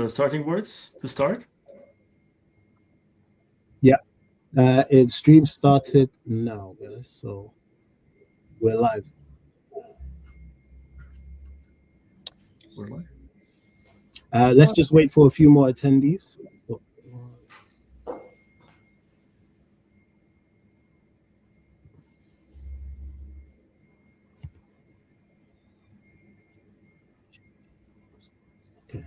starting words to start? Yeah, its stream started now, guys, so we're live. We're live. Let's just wait for a few more attendees. Okay.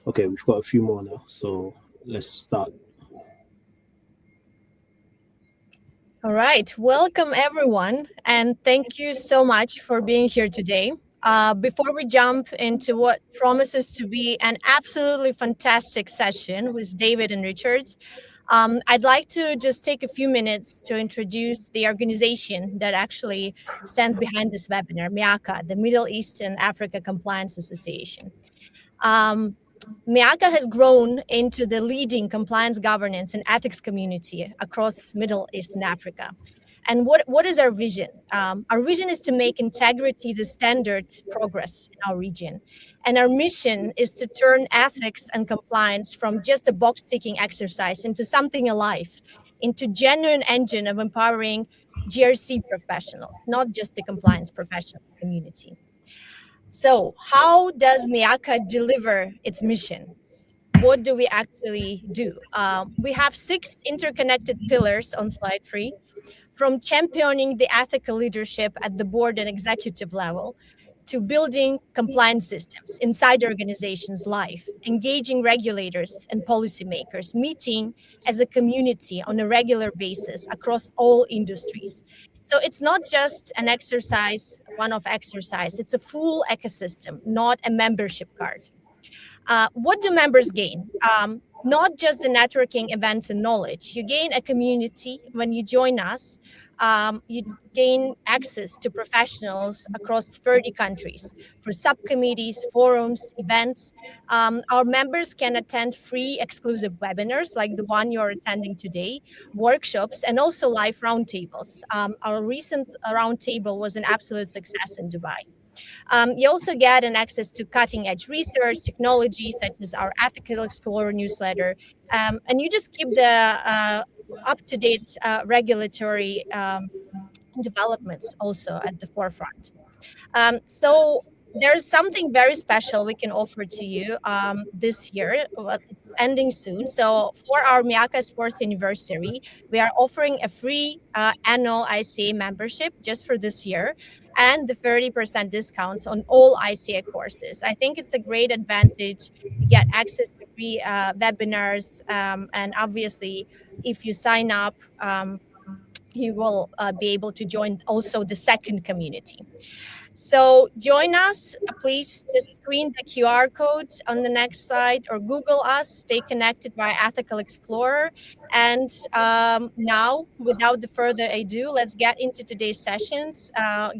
Okay, we've got a few more now, so let's start. All right, welcome everyone, and thank you so much for being here today. Before we jump into what promises to be an absolutely fantastic session with David and Richard, I'd like to just take a few minutes to introduce the organization that actually stands behind this webinar, MIACA, the Middle East and Africa Compliance Association. MIACA has grown into the leading compliance governance and ethics community across Middle East and Africa. And what is our vision? Our vision is to make integrity the standard progress in our region. And our mission is to turn ethics and compliance from just a box-ticking exercise into something alive, into genuine engine of empowering GRC professionals, not just the compliance professionals community. So how does MIACA deliver its mission? What do we actually do? We have 6 interconnected pillars on slide 3, from championing the ethical leadership at the board and executive level to building compliance systems inside organizations live, engaging regulators and policymakers, meeting as a community on a regular basis across all industries. So it's not just an exercise, one-off exercise, it's a full ecosystem, not a membership card. What do members gain? Not just the networking events and knowledge. You gain a community when you join us. You gain access to professionals across 30 countries for subcommittees, forums, events. Our members can attend free exclusive webinars like the one you're attending today, workshops, and also live roundtables. Our recent roundtable was an absolute success in Dubai. You also get an access to cutting-edge research, technology, such as our Ethical Explorer newsletter, and you just keep the up-to-date regulatory developments also at the forefront. So there's something very special we can offer to you this year. Well, it's ending soon. So for our MIACA's 4th anniversary, we are offering a free annual ICA membership just for this year, and the 30% discounts on all ICA courses. I think it's a great advantage. You get access to free webinars, and obviously, if you sign up, you will be able to join also the second community. So join us. Please just screen the QR code on the next slide or Google us. Stay connected via Ethical Explorer. And now, without the further ado, let's get into today's sessions.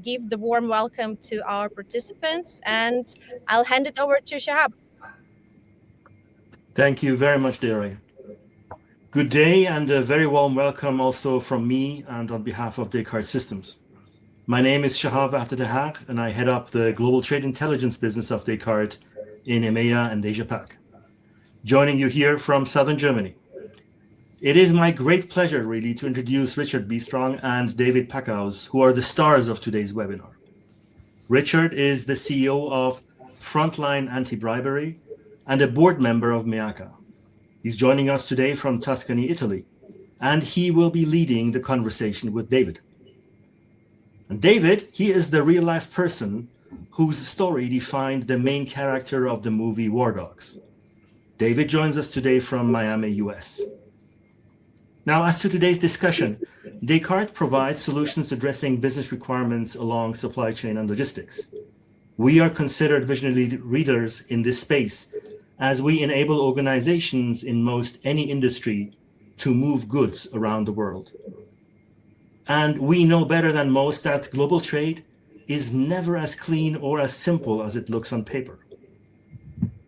Give the warm welcome to our participants, and I'll hand it over to Shahab. Thank you very much, Dere. Good day, and a very warm welcome also from me and on behalf of Descartes Systems. My name is Shahab Ahtadahar, and I head up the global trade intelligence business of Descartes in EMEA and Asia Pac. Joining you here from southern Germany. It is my great pleasure, really, to introduce Richard Bistrong and David Packouz, who are the stars of today's webinar. Richard is the CEO of Frontline Anti-Bribery and a board member of MIACA. He's joining us today from Tuscany, Italy, and he will be leading the conversation with David. And David, he is the real-life person whose story defined the main character of the movie War Dogs. David joins us today from Miami, US. Now, as to today's discussion, Descartes provides solutions addressing business requirements along supply chain and logistics. We are considered visionary readers in this space as we enable organizations in most any industry to move goods around the world. And we know better than most that global trade is never as clean or as simple as it looks on paper.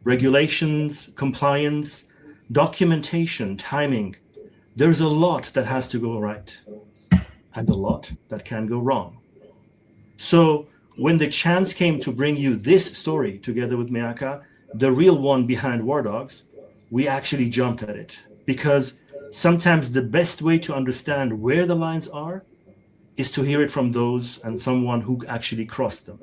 Regulations, compliance, documentation, timing, there's a lot that has to go right and a lot that can go wrong. So when the chance came to bring you this story together with Miaka, the real one behind War Dogs, we actually jumped at it because sometimes the best way to understand where the lines are is to hear it from those and someone who actually crossed them.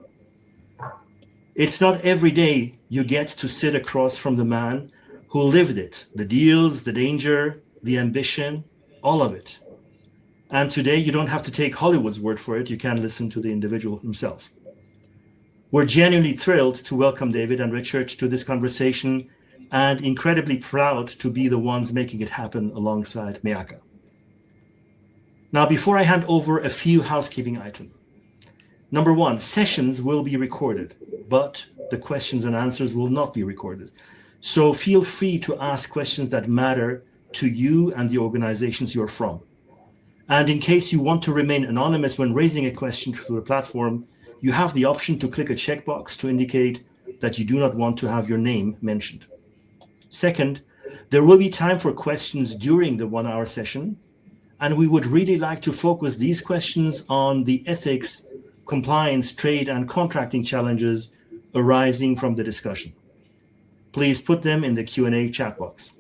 It's not every day you get to sit across from the man who lived it, the deals, the danger, the ambition, all of it. And today you don't have to take Hollywood's word for it, you can listen to the individual himself. We're genuinely thrilled to welcome David and Richard to this conversation and incredibly proud to be the ones making it happen alongside Miaka. Now, before I hand over a few housekeeping items. Number one, sessions will be recorded, but the questions and answers will not be recorded. So feel free to ask questions that matter to you and the organizations you're from. And in case you want to remain anonymous when raising a question through the platform, you have the option to click a checkbox to indicate that you do not want to have your name mentioned. Second, there will be time for questions during the 1 hour session, and we would really like to focus these questions on the ethics, compliance, trade, and contracting challenges arising from the discussion. Please put them in the Q&A chat box.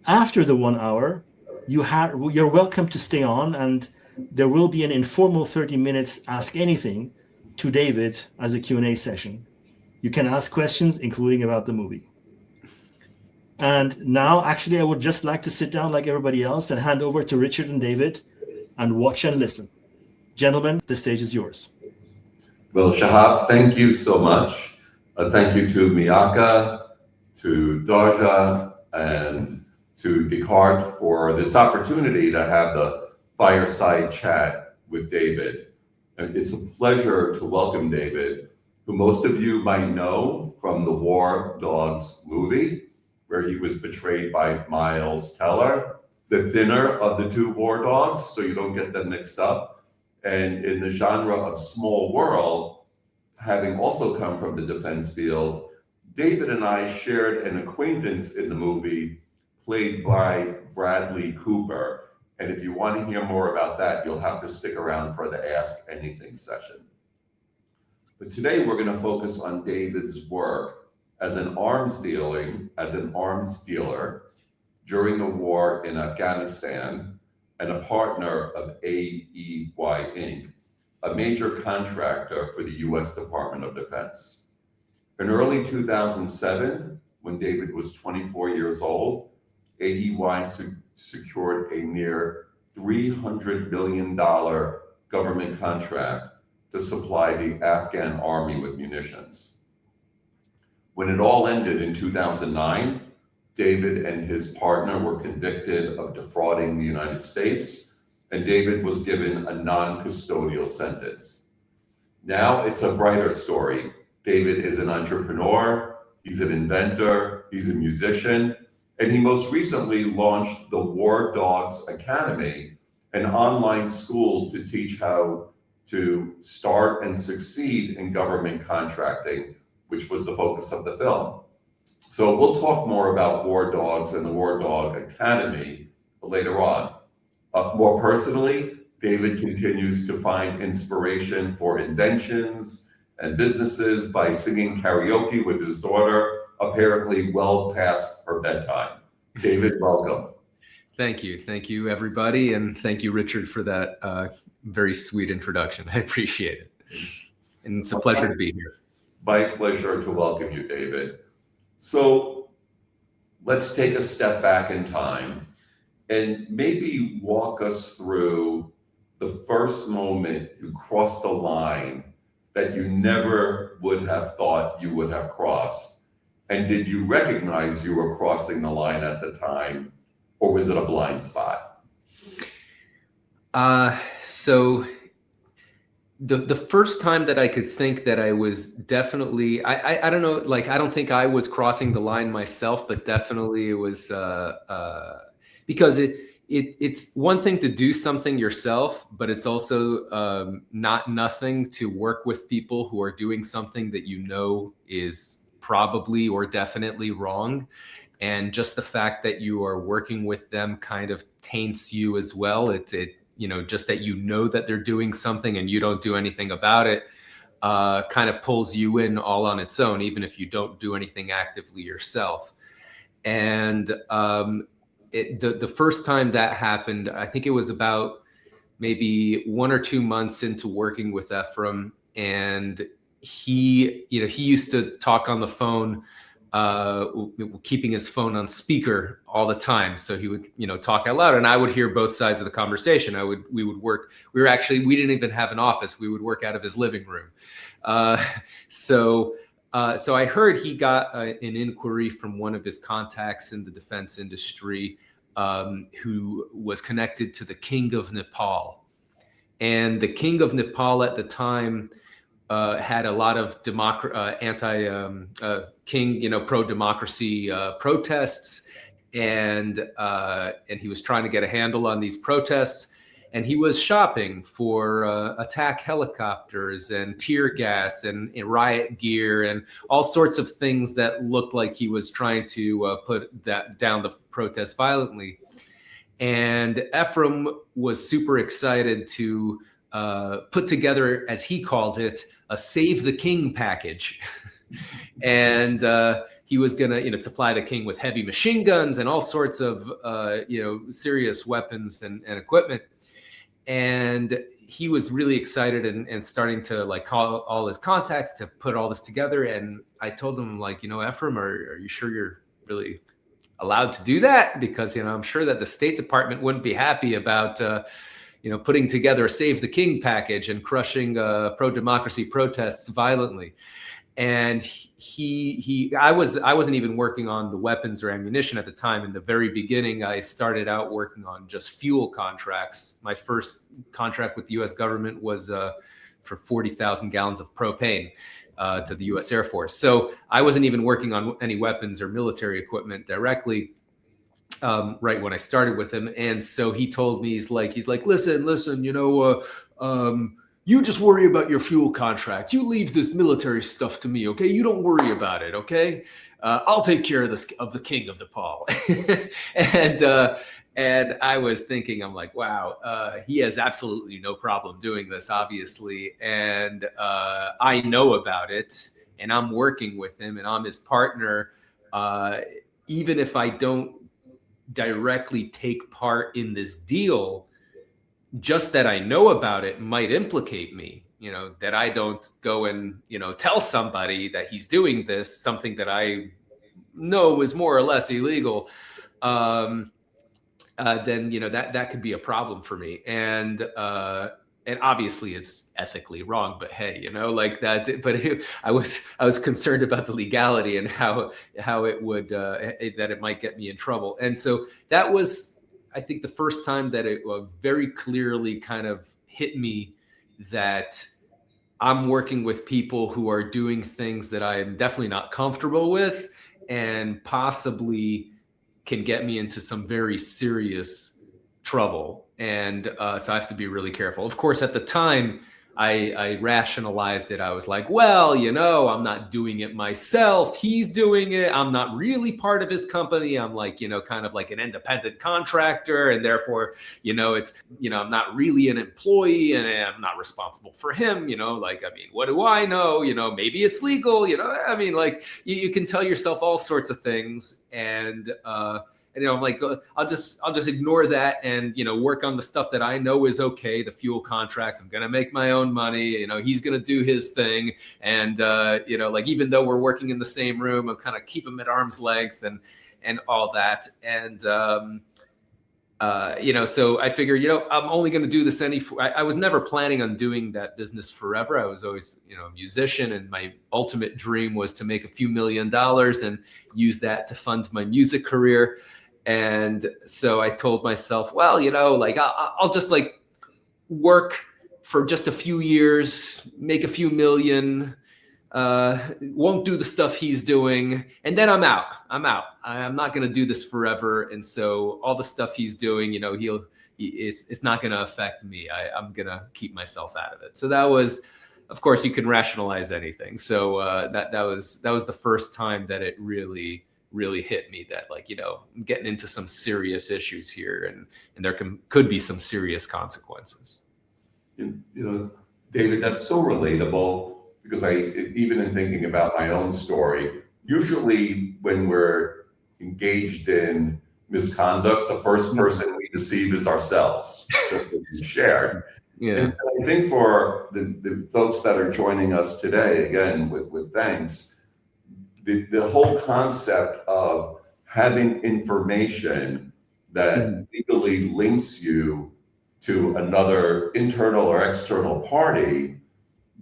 After the 1 hour, you're welcome to stay on, and there will be an informal 30 minutes Ask Anything to David as a Q&A session. You can ask questions, including about the movie. And now, actually, I would just like to sit down like everybody else and hand over to Richard and David and watch and listen. Gentlemen, the stage is yours. Well, Shahab, thank you so much. Thank you to Miaka, to Darja, and to Descartes for this opportunity to have the fireside chat with David. And it's a pleasure to welcome David, who most of you might know from the War Dogs movie, where he was portrayed by Miles Teller, the thinner of the two War Dogs, so you don't get them mixed up. And in the genre of small world, having also come from the defense field, David and I shared an acquaintance in the movie played by Bradley Cooper. And if you want to hear more about that, you'll have to stick around for the Ask Anything session. But today we're going to focus on David's work as an arms dealer during the war in Afghanistan and a partner of AEY Inc., a major contractor for the US Department of Defense. In early 2007, when David was 24 years old, AEY secured a near $300 million government contract to supply the Afghan Army with munitions. When it all ended in 2009, David and his partner were convicted of defrauding the United States, and David was given a non-custodial sentence. Now it's a brighter story. David is an entrepreneur, he's an inventor, he's a musician, and he most recently launched the War Dogs Academy, an online school to teach how to start and succeed in government contracting, which was the focus of the film. So we'll talk more about War Dogs and the War Dog Academy later on. More personally, David continues to find inspiration for inventions and businesses by singing karaoke with his daughter, apparently well past her bedtime. David, welcome. Thank you, everybody, and thank you, Richard, for that very sweet introduction. I appreciate it, and it's a pleasure to be here. My pleasure to welcome you, David. So let's take a step back in time and maybe walk us through the first moment you crossed the line that you never would have thought you would have crossed? And did you recognize you were crossing the line at the time, or was it a blind spot? So the first time that I could think that I was definitely, I don't know, like, I don't think I was crossing the line myself, but definitely it was, because it's one thing to do something yourself, but it's also not nothing to work with people who are doing something that you know is probably or definitely wrong. And just the fact that you are working with them kind of taints you as well. It you know, just that you know that they're doing something and you don't do anything about it, kind of pulls you in all on its own, even if you don't do anything actively yourself. And the first time that happened, I think it was about maybe 1 or 2 months into working with Ephraim, and he used to talk on the phone, keeping his phone on speaker all the time. So he would, talk out loud, and I would hear both sides of the conversation. We would work. We didn't even have an office. We would work out of his living room. So I heard he got an inquiry from one of his contacts in the defense industry, who was connected to the King of Nepal. And the King of Nepal at the time had a lot of pro-democracy protests, and he was trying to get a handle on these protests. And he was shopping for attack helicopters and tear gas and riot gear and all sorts of things that looked like he was trying to put that down the protest violently. And Ephraim was super excited to put together, as he called it, a Save the King package. And he was going to, supply the king with heavy machine guns and all sorts of, serious weapons and equipment. And he was really excited and starting to call all his contacts to put all this together. And I told him, Ephraim, are you sure you're really allowed to do that? Because, I'm sure that the State Department wouldn't be happy about, putting together a Save the King package and crushing pro-democracy protests violently. And I wasn't even working on the weapons or ammunition at the time. In the very beginning, I started out working on just fuel contracts. My first contract with the U.S. government was for 40,000 gallons of propane to the U.S. Air Force. So I wasn't even working on any weapons or military equipment directly right when I started with him. And so he told me, he's like, listen, you just worry about your fuel contract. You leave this military stuff to me, okay? You don't worry about it, okay? I'll take care of this, of the King of Nepal. And I was thinking, I'm like, wow, he has absolutely no problem doing this, obviously. And I know about it, and I'm working with him, and I'm his partner. Even if I don't directly take part in this deal, just that I know about it might implicate me, that I don't go and, tell somebody that he's doing this, something that I know is more or less illegal, then, that could be a problem for me. And obviously it's ethically wrong, but hey, that, but I was concerned about the legality and how it would, that it might get me in trouble. And so that was, I think, the first time that it very clearly kind of hit me that I'm working with people who are doing things that I am definitely not comfortable with and possibly can get me into some very serious trouble. And so I have to be really careful. Of course, at the time, I rationalized it. I was like, well, I'm not doing it myself. He's doing it. I'm not really part of his company. I'm like, kind of like an independent contractor. And therefore, it's, I'm not really an employee and I'm not responsible for him. What do I know? Maybe it's legal, you can tell yourself all sorts of things. And I'm like, I'll just ignore that and, work on the stuff that I know is okay. The fuel contracts, I'm going to make my own money. He's going to do his thing. And, even though we're working in the same room, I'm kind of keep him at arm's length and all that. And So I figured, I'm only going to do this I was never planning on doing that business forever. I was always, a musician, and my ultimate dream was to make a few $1 million and use that to fund my music career. And so I told myself, well, I'll just work for just a few years, make a few million, won't do the stuff he's doing, and then I'm out. I'm not going to do this forever. And so all the stuff he's doing, it's not going to affect me. I'm going to keep myself out of it. So that was, of course, you can rationalize anything. So that was the first time that it really hit me that I'm getting into some serious issues here, and there could be some serious consequences. David, that's so relatable, because even in thinking about my own story, usually when we're engaged in misconduct, the first person we deceive is ourselves, just as you shared. Yeah. And I think for the folks that are joining us today, again, with thanks, the whole concept of having information that legally links you to another internal or external party,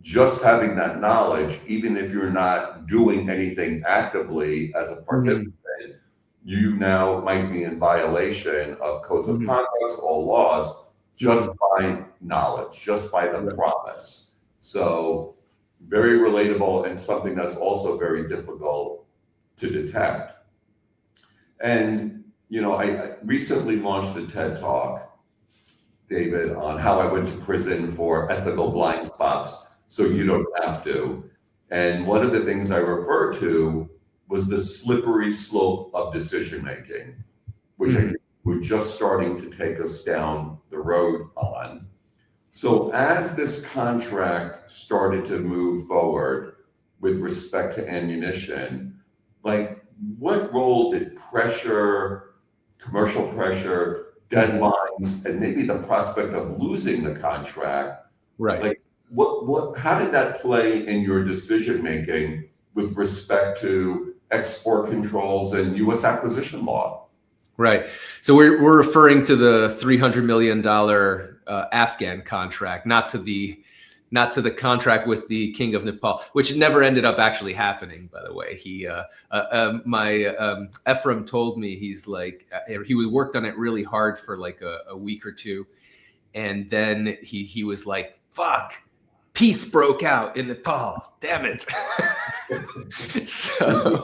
just having that knowledge, even if you're not doing anything actively as a participant, you now might be in violation of codes of conduct or laws just by knowledge, just by the promise. So very relatable, and something that's also very difficult to detect. And, I recently launched a TED Talk, David, on how I went to prison for ethical blind spots, so you don't have to. And one of the things I referred to was the slippery slope of decision making, which I think we're just starting to take us down the road on. So as this contract started to move forward with respect to ammunition, what role did pressure, commercial pressure, deadlines, and maybe the prospect of losing the contract, how did that play in your decision making with respect to export controls and U.S. acquisition law? Right. So we're referring to the $300 million Afghan contract, not to the contract with the King of Nepal, which never ended up actually happening, by the way. Ephraim told me, he's he worked on it really hard for a week or two, and then he was like, fuck, peace broke out in Nepal, damn it. So,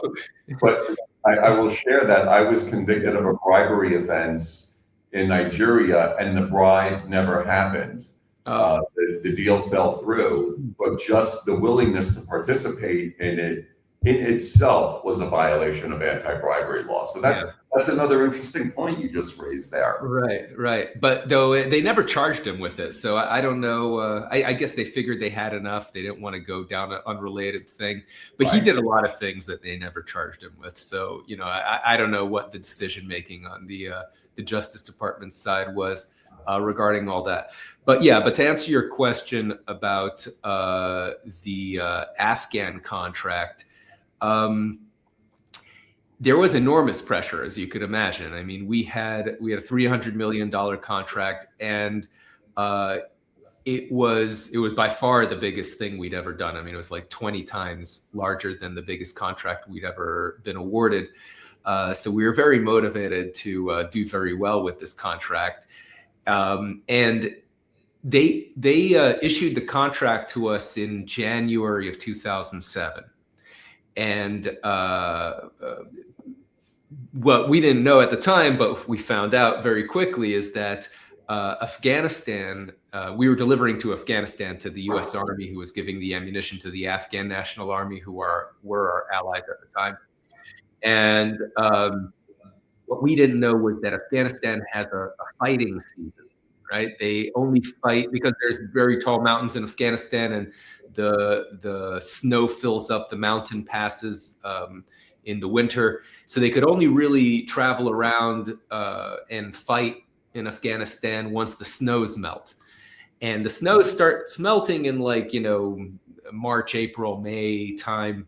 but I will share that I was convicted of a bribery offense in Nigeria, and the bribe never happened. The deal fell through, but just the willingness to participate in it in itself was a violation of anti-bribery law. So that's another interesting point you just raised there. Right. But though they never charged him with it, so I don't know. I guess they figured they had enough. They didn't want to go down an unrelated thing. But he did a lot of things that they never charged him with. So I don't know what the decision making on the Justice Department side was regarding all that. But to answer your question about the Afghan contract. There was enormous pressure, as you could imagine. I mean, we had a $300 million contract, and it was by far the biggest thing we'd ever done. I mean, it was 20 times larger than the biggest contract we'd ever been awarded. So we were very motivated to do very well with this contract. And they issued the contract to us in January of 2007. And what we didn't know at the time, but we found out very quickly, is that Afghanistan, we were delivering to Afghanistan to the U.S. Army, who was giving the ammunition to the Afghan National Army, who were our allies at the time. And what we didn't know was that Afghanistan has a fighting season, right? They only fight because there's very tall mountains in Afghanistan, and the snow fills up the mountain passes in the winter. So they could only really travel around and fight in Afghanistan once the snows melt. And the snows start melting in March, April, May time.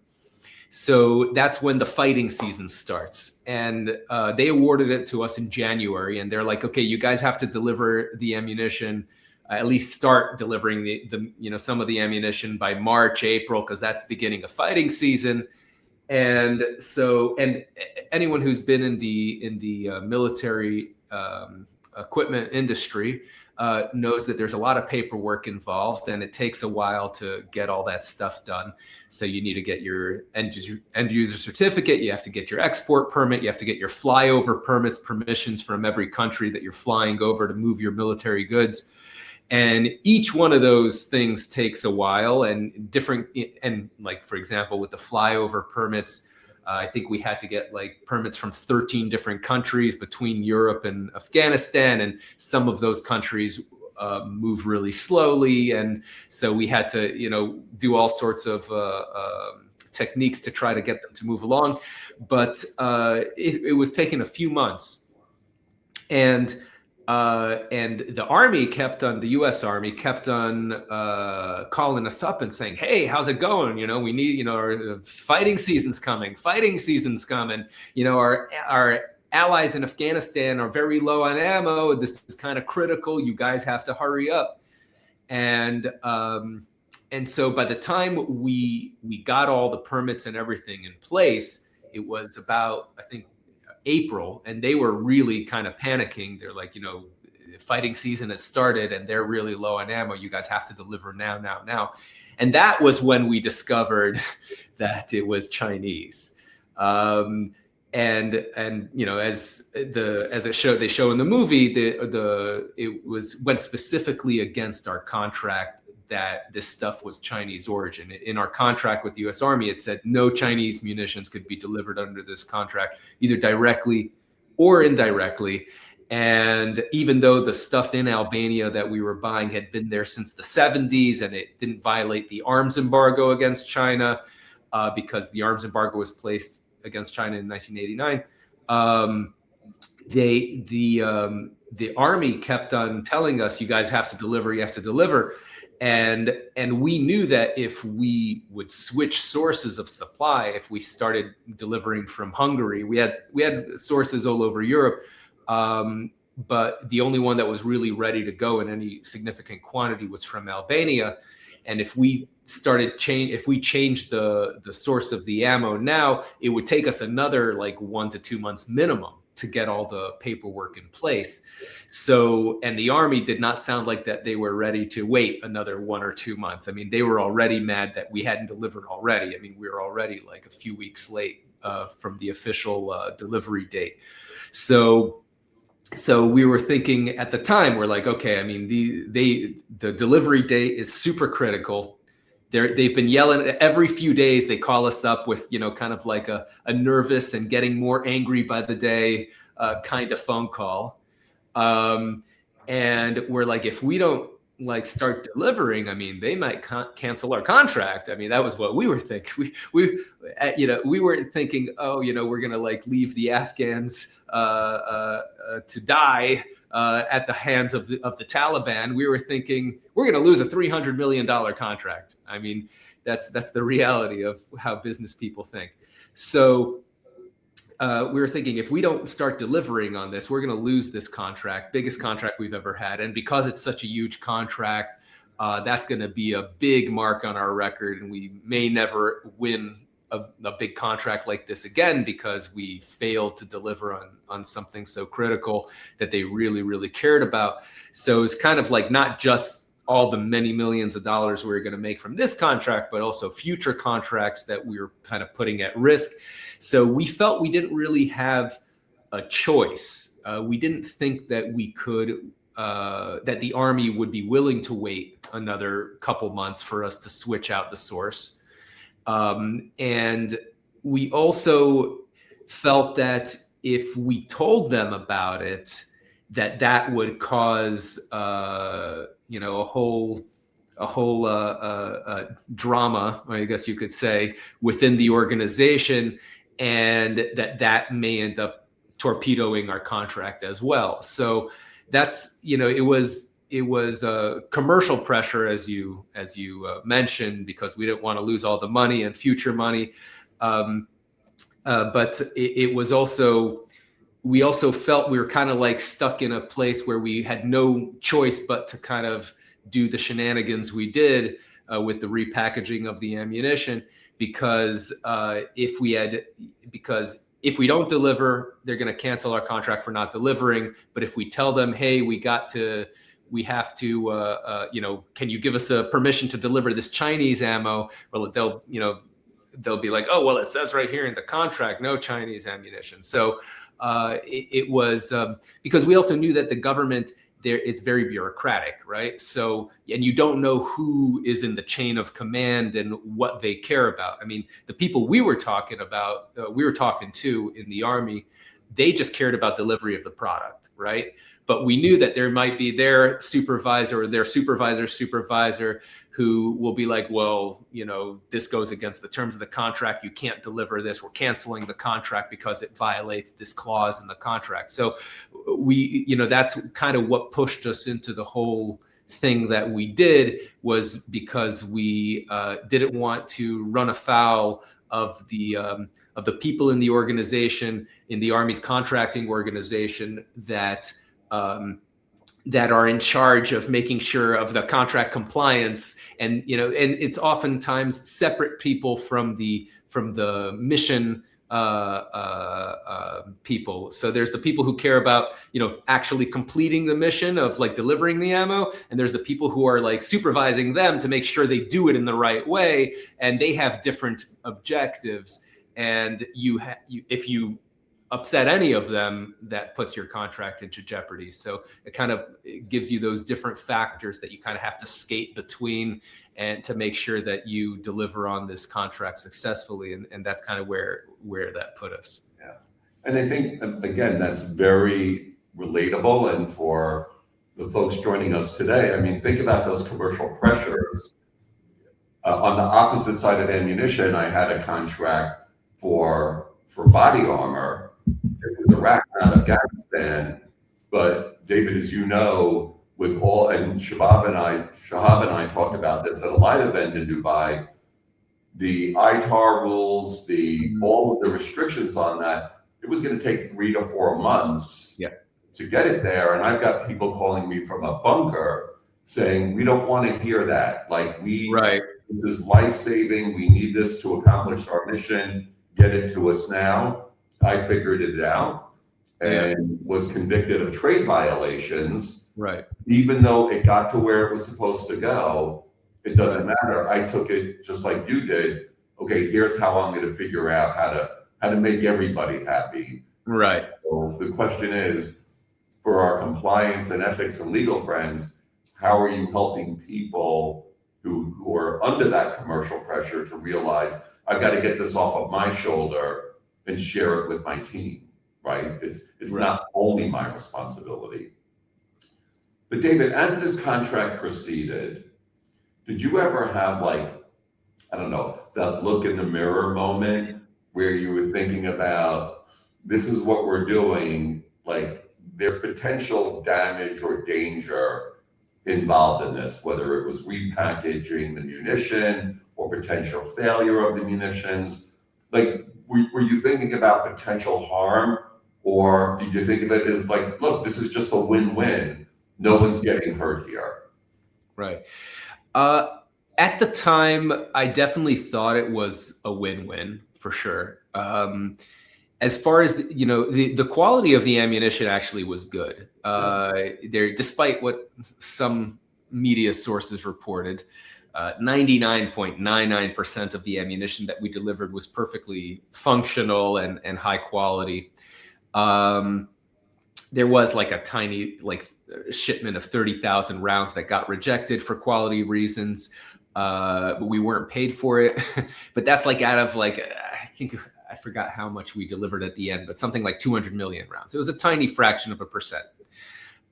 So that's when the fighting season starts. And they awarded it to us in January. And they're like, okay, you guys have to deliver the ammunition, at least start delivering the some of the ammunition by March, April, because that's the beginning of fighting season. And so, and anyone who's been in the military equipment industry knows that there's a lot of paperwork involved, and it takes a while to get all that stuff done. So you need to get your end user certificate, you have to get your export permit, you have to get your flyover permissions from every country that you're flying over to move your military goods. And each one of those things takes a while, and different. And like, for example, with the flyover permits, I think we had to get like permits from 13 different countries between Europe and Afghanistan. And some of those countries move really slowly. And so we had to, do all sorts of techniques to try to get them to move along. But it was taking a few months. And the Army the U.S. Army kept on calling us up and saying, "Hey, how's it going? We need, our fighting season's coming. Our allies in Afghanistan are very low on ammo. This is kind of critical. You guys have to hurry up." And so by the time we got all the permits and everything in place, it was about, I think, April, and they were really kind of panicking. They're like, fighting season has started and they're really low on ammo. You guys have to deliver now. And that was when we discovered that it was Chinese. And as they show in the movie, it went specifically against our contract that this stuff was Chinese origin. In our contract with the U.S. Army, it said no Chinese munitions could be delivered under this contract, either directly or indirectly. And even though the stuff in Albania that we were buying had been there since the 70s, and it didn't violate the arms embargo against China, because the arms embargo was placed against China in 1989, the Army kept on telling us, "You guys have to deliver." And we knew that if we would switch sources of supply, if we started delivering from Hungary, we had sources all over Europe, but the only one that was really ready to go in any significant quantity was from Albania. And if we changed the source of the ammo now, it would take us another like 1 to 2 months minimum to get all the paperwork in place. So, and the Army did not sound like that they were ready to wait another 1 or 2 months. I mean, they were already mad that we hadn't delivered already. I mean, we were already like a few weeks late from the official delivery date. So we were thinking at the time, we're like, okay, I mean, the delivery date is super critical. They've been yelling every few days. They call us up with, kind of like a nervous and getting more angry by the day kind of phone call. And we're like, if we don't like start delivering, I mean, they might cancel our contract. I mean, that was what we were thinking. We weren't thinking, oh, we're going to like leave the Afghans to die at the hands of the Taliban. We were thinking we're going to lose a $300 million contract. I mean, that's the reality of how business people think. So we were thinking, if we don't start delivering on this, we're going to lose this contract, biggest contract we've ever had. And because it's such a huge contract, that's going to be a big mark on our record. And we may never win a big contract like this again, because we failed to deliver on something so critical that they really, really cared about. So it's kind of like not just all the many millions of dollars we were going to make from this contract, but also future contracts that we were kind of putting at risk. So we felt we didn't really have a choice. We didn't think that we could, that the Army would be willing to wait another couple months for us to switch out the source. And we also felt that if we told them about it, that would cause, a whole drama, I guess you could say, within the organization, and that may end up torpedoing our contract as well. So that's, it was commercial pressure, as you mentioned, because we didn't want to lose all the money and future money. But it was also, we also felt we were kind of like stuck in a place where we had no choice but to kind of do the shenanigans we did with the repackaging of the ammunition, because if we don't deliver, they're going to cancel our contract for not delivering. But if we tell them, hey, we have to, can you give us a permission to deliver this Chinese ammo? Well, they'll be like, oh, well, it says right here in the contract, no Chinese ammunition. So it was because we also knew that the government there, it's very bureaucratic, right? So, and you don't know who is in the chain of command and what they care about. I mean, the people we were talking to in the Army, they just cared about delivery of the product, right? But we knew that there might be their supervisor or their supervisor's supervisor who will be like, well, this goes against the terms of the contract. You can't deliver this. We're canceling the contract because it violates this clause in the contract. So that's kind of what pushed us into the whole thing that we did, was because we didn't want to run afoul of the people in the organization, in the Army's contracting organization, that are in charge of making sure of the contract compliance. And and it's oftentimes separate people from the mission people. So there's the people who care about actually completing the mission of like delivering the ammo, and there's the people who are like supervising them to make sure they do it in the right way, and they have different objectives. And if you upset any of them, that puts your contract into jeopardy. So it gives you those different factors that you kind of have to skate between, and to make sure that you deliver on this contract successfully. And that's kind of where that put us. Yeah. And I think, again, that's very relatable. And for the folks joining us today, I mean, think about those commercial pressures. On the opposite side of ammunition, I had a contract for body armor. It was Iraq, not Afghanistan. But David, as you know, with all, and Shahab and I talked about this at a live event in Dubai, the ITAR rules, all of the restrictions on that, it was going to take 3 to 4 months to get it there. And I've got people calling me from a bunker saying, we don't want to hear that. Like this is life-saving. We need this to accomplish our mission. Get it to us now. I figured it out and was convicted of trade violations. Right. Even though it got to where it was supposed to go, it doesn't matter. I took it just like you did. Okay, here's how I'm going to figure out how to make everybody happy. Right. So the question is, for our compliance and ethics and legal friends, how are you helping people who are under that commercial pressure to realize, I've got to get this off of my shoulder and share it with my team, right? It's not only my responsibility. But David, as this contract proceeded, did you ever have that look in the mirror moment where you were thinking about, this is what we're doing, like there's potential damage or danger involved in this, whether it was repackaging the munition or potential failure of the munitions? Like, were you thinking about potential harm, or did you think of it as like, look, this is just a win-win, no one's getting hurt here? Right. At the time, I definitely thought it was a win-win for sure. As far as the quality of the ammunition actually was good. Despite what some media sources reported, 99.99% of the ammunition that we delivered was perfectly functional and high quality. There was like a tiny shipment of 30,000 rounds that got rejected for quality reasons. But we weren't paid for it. But that's like out of I forgot how much we delivered at the end, but something like 200 million rounds. It was a tiny fraction of a percent.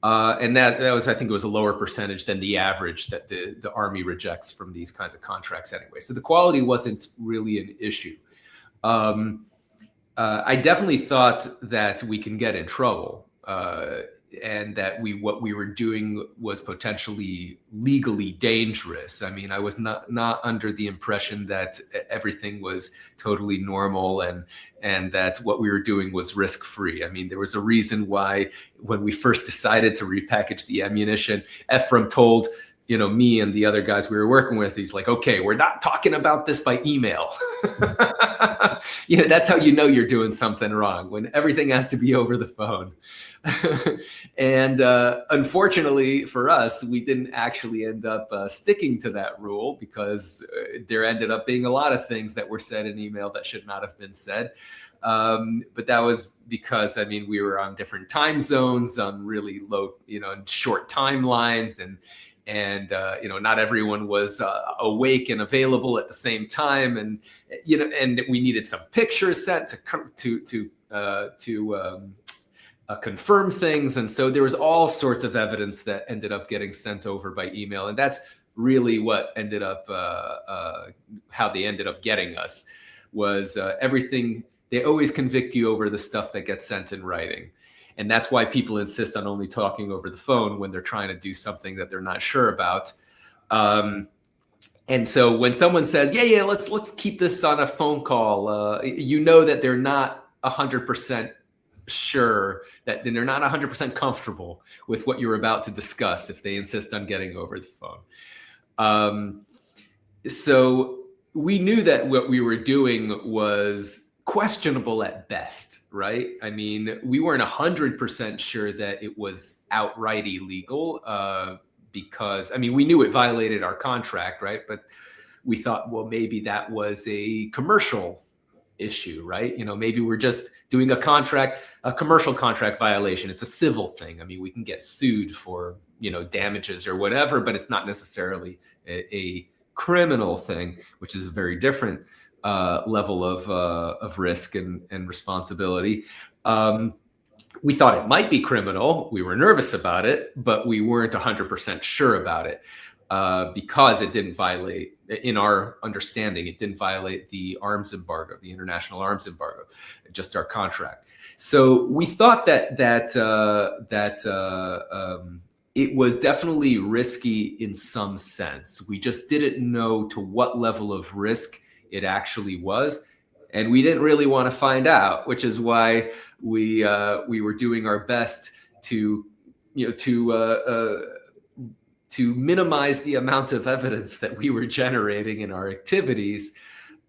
And that was, I think it was a lower percentage than the average that the Army rejects from these kinds of contracts anyway. So the quality wasn't really an issue. I definitely thought that we can get in trouble that what we were doing was potentially legally dangerous. I mean, I was not under the impression that everything was totally normal and that what we were doing was risk-free. I mean, there was a reason why when we first decided to repackage the ammunition, Ephraim told me and the other guys we were working with, he's like, okay, we're not talking about this by email. That's how you're doing something wrong, when everything has to be over the phone. And unfortunately for us, we didn't actually end up sticking to that rule, because there ended up being a lot of things that were said in email that should not have been said. But that was because, I mean, we were on different time zones, on really low, and short timelines, and not everyone was awake and available at the same time, and and we needed some pictures sent to confirm things, and so there was all sorts of evidence that ended up getting sent over by email, and that's really what ended up how they ended up getting us was everything. They always convict you over the stuff that gets sent in writing. And that's why people insist on only talking over the phone when they're trying to do something that they're not sure about. And so when someone says, yeah, let's keep this on a phone call, that they're not 100% sure, that they're not 100% comfortable with what you're about to discuss if they insist on getting over the phone. So we knew that what we were doing was questionable at best, right? I mean, we weren't 100% sure that it was outright illegal because, I mean, we knew it violated our contract, right? But we thought, well, maybe that was a commercial issue, right? Maybe we're just doing a commercial contract violation. It's a civil thing. I mean, we can get sued for, damages or whatever, but it's not necessarily a criminal thing, which is a very different level of risk and responsibility. We thought it might be criminal. We were nervous about it, but we weren't 100% sure about it because it didn't violate, in our understanding, it didn't violate the arms embargo, the international arms embargo, just our contract. So we thought that it was definitely risky in some sense. We just didn't know to what level of risk it actually was, and we didn't really want to find out, which is why we were doing our best to minimize the amount of evidence that we were generating in our activities,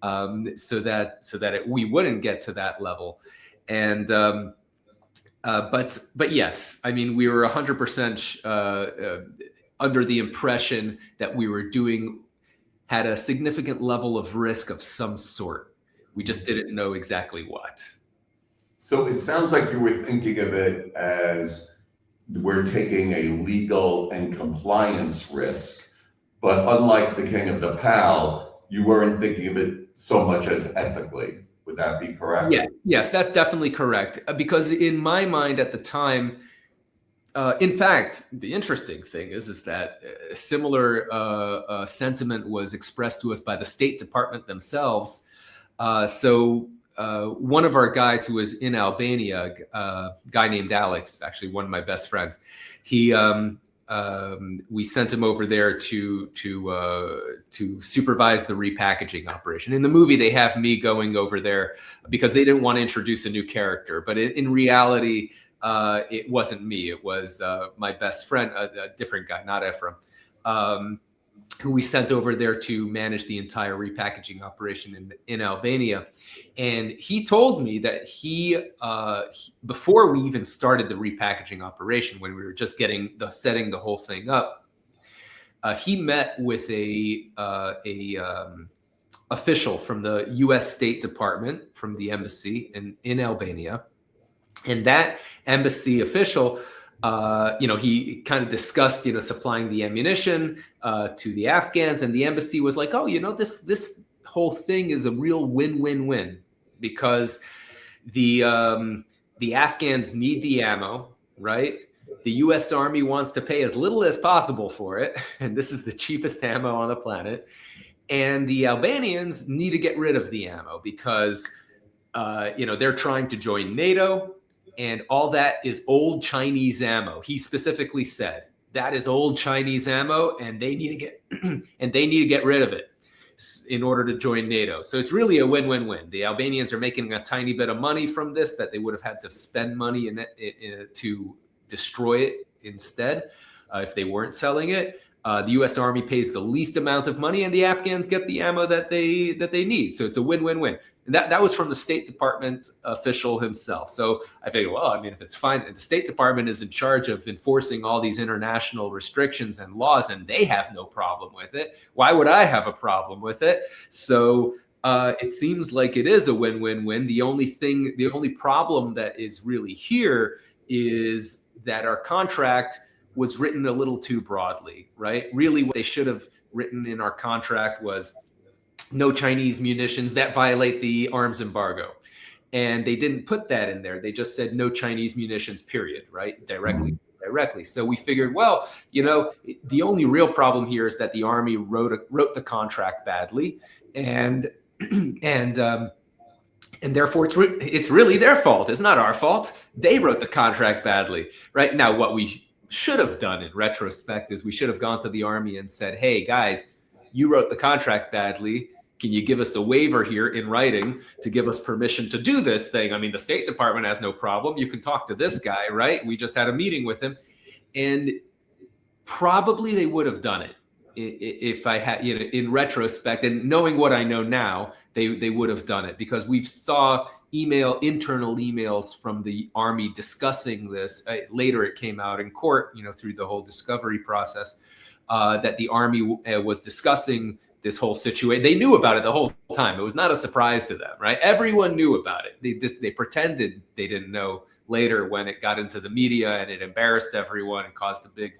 so that we wouldn't get to that level. And but yes, I mean, we were 100% under the impression that we were had a significant level of risk of some sort. We just didn't know exactly what. So it sounds like you were thinking of it as we're taking a legal and compliance risk, but unlike the King of Nepal, you weren't thinking of it so much as ethically. Would that be correct? Yes, that's definitely correct. Because in my mind at the time, in fact, the interesting thing is that a similar sentiment was expressed to us by the State Department themselves. So one of our guys who was in Albania, a guy named Alex, actually one of my best friends, we sent him over there to supervise the repackaging operation. In the movie, they have me going over there because they didn't want to introduce a new character, but in reality, it wasn't me. It was my best friend, a different guy, not Ephraim, who we sent over there to manage the entire repackaging operation in Albania. And he told me that before we even started the repackaging operation, when we were just setting the whole thing up, he met with a official from the U.S. State Department, from the embassy in Albania. And that embassy official, he kind of discussed, supplying the ammunition to the Afghans, and the embassy was like, oh, this whole thing is a real win-win-win, because the Afghans need the ammo, right? The U.S. Army wants to pay as little as possible for it, and this is the cheapest ammo on the planet. And the Albanians need to get rid of the ammo because, they're trying to join NATO. and all that is old Chinese ammo. He specifically said that is old Chinese ammo, and they need to get and they need to get rid of it in order to join NATO. So it's really a win-win-win. The Albanians are making a tiny bit of money from this that they would have had to spend money to destroy it instead if they weren't selling it. The U.S. Army pays the least amount of money, and the Afghans get the ammo that they need. So it's a win-win-win. And that was from the State Department official himself. So I figured, well, I mean, if it's fine, the State Department is in charge of enforcing all these international restrictions and laws, and they have no problem with it, why would I have a problem with it? So it seems like it is a win-win-win. The only problem that is really here is that our contract was written a little too broadly, right? Really, what they should have written in our contract was no Chinese munitions that violate the arms embargo. And they didn't put that in there. They just said no Chinese munitions, period, right? Directly. So we figured, well, you know, the only real problem here is that the Army wrote the contract badly, and therefore it's really their fault. It's not our fault. They wrote the contract badly, right? Now, what we should have done in retrospect is we should have gone to the Army and said, hey, guys, you wrote the contract badly. Can you give us a waiver here in writing to give us permission to do this thing? I mean, the State Department has no problem. You can talk to this guy, right? We just had a meeting with him. And probably they would have done it if I had, you know, in retrospect, and knowing what I know now, they would have done it, because we saw internal emails from the Army discussing this. Later, it came out in court, you know, through the whole discovery process, that the Army was discussing this whole situation. They knew about it the whole time. It was not a surprise to them, right? Everyone knew about it. They pretended they didn't know later when it got into the media, and it embarrassed everyone and caused a big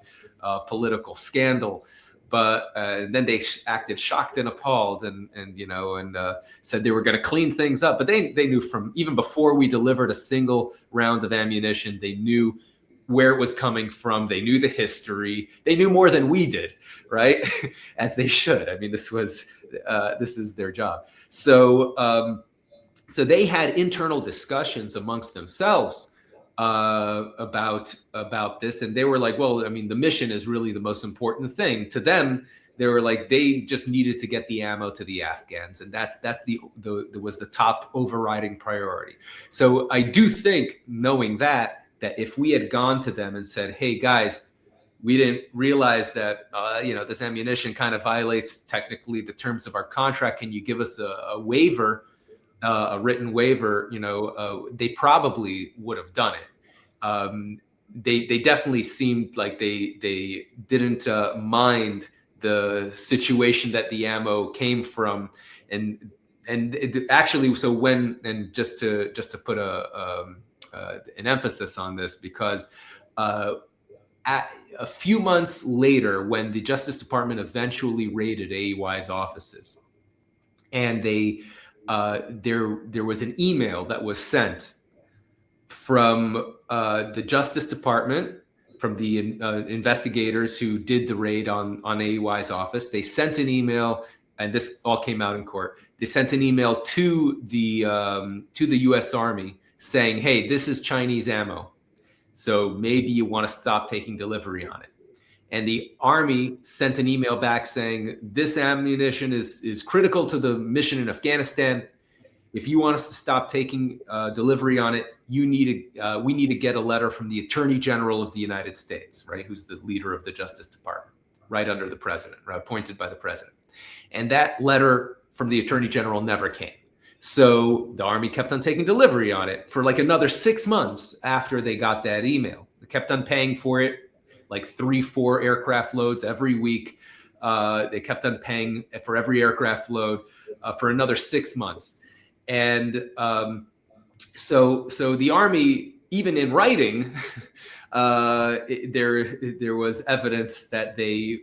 political scandal. But then they acted shocked and appalled, and said they were going to clean things up. But they knew from even before we delivered a single round of ammunition, they knew where it was coming from. They knew the history. They knew more than we did, right? As they should. I mean, this is their job. So they had internal discussions amongst themselves about this, and they were like, well, I mean, the mission is really the most important thing to them. They were like, they just needed to get the ammo to the Afghans, and that was the top overriding priority. So I do think, knowing that if we had gone to them and said, hey guys, we didn't realize that this ammunition kind of violates technically the terms of our contract, can you give us a waiver, a written waiver? They probably would have done it. They definitely seemed like they didn't mind the situation that the ammo came from, and actually, so when, and just to put an emphasis on this, because at a few months later, when the Justice Department eventually raided AEY's offices, and there was an email that was sent from the Justice Department, from the investigators who did the raid on AEY's office. They sent an email, and this all came out in court. They sent an email to the U.S. Army saying, hey, this is Chinese ammo, so maybe you want to stop taking delivery on it. And the Army sent an email back saying, this ammunition is critical to the mission in Afghanistan. If you want us to stop taking delivery on it, we need to get a letter from the Attorney General of the United States, right, who's the leader of the Justice Department, right under the president, right, appointed by the president. And that letter from the Attorney General never came. So the Army kept on taking delivery on it for like another 6 months after they got that email. They kept on paying for it, like 3-4 aircraft loads every week. They kept on paying for every aircraft load for another 6 months. And so the Army, even in writing, there was evidence that they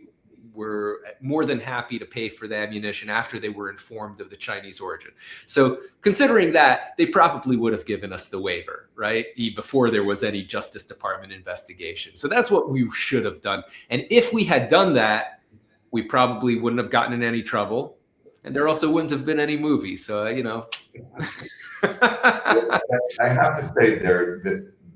were more than happy to pay for the ammunition after they were informed of the Chinese origin. So considering that, they probably would have given us the waiver, right, before there was any Justice Department investigation. So that's what we should have done. And if we had done that, we probably wouldn't have gotten in any trouble. And there also wouldn't have been any movies. So, I have to say,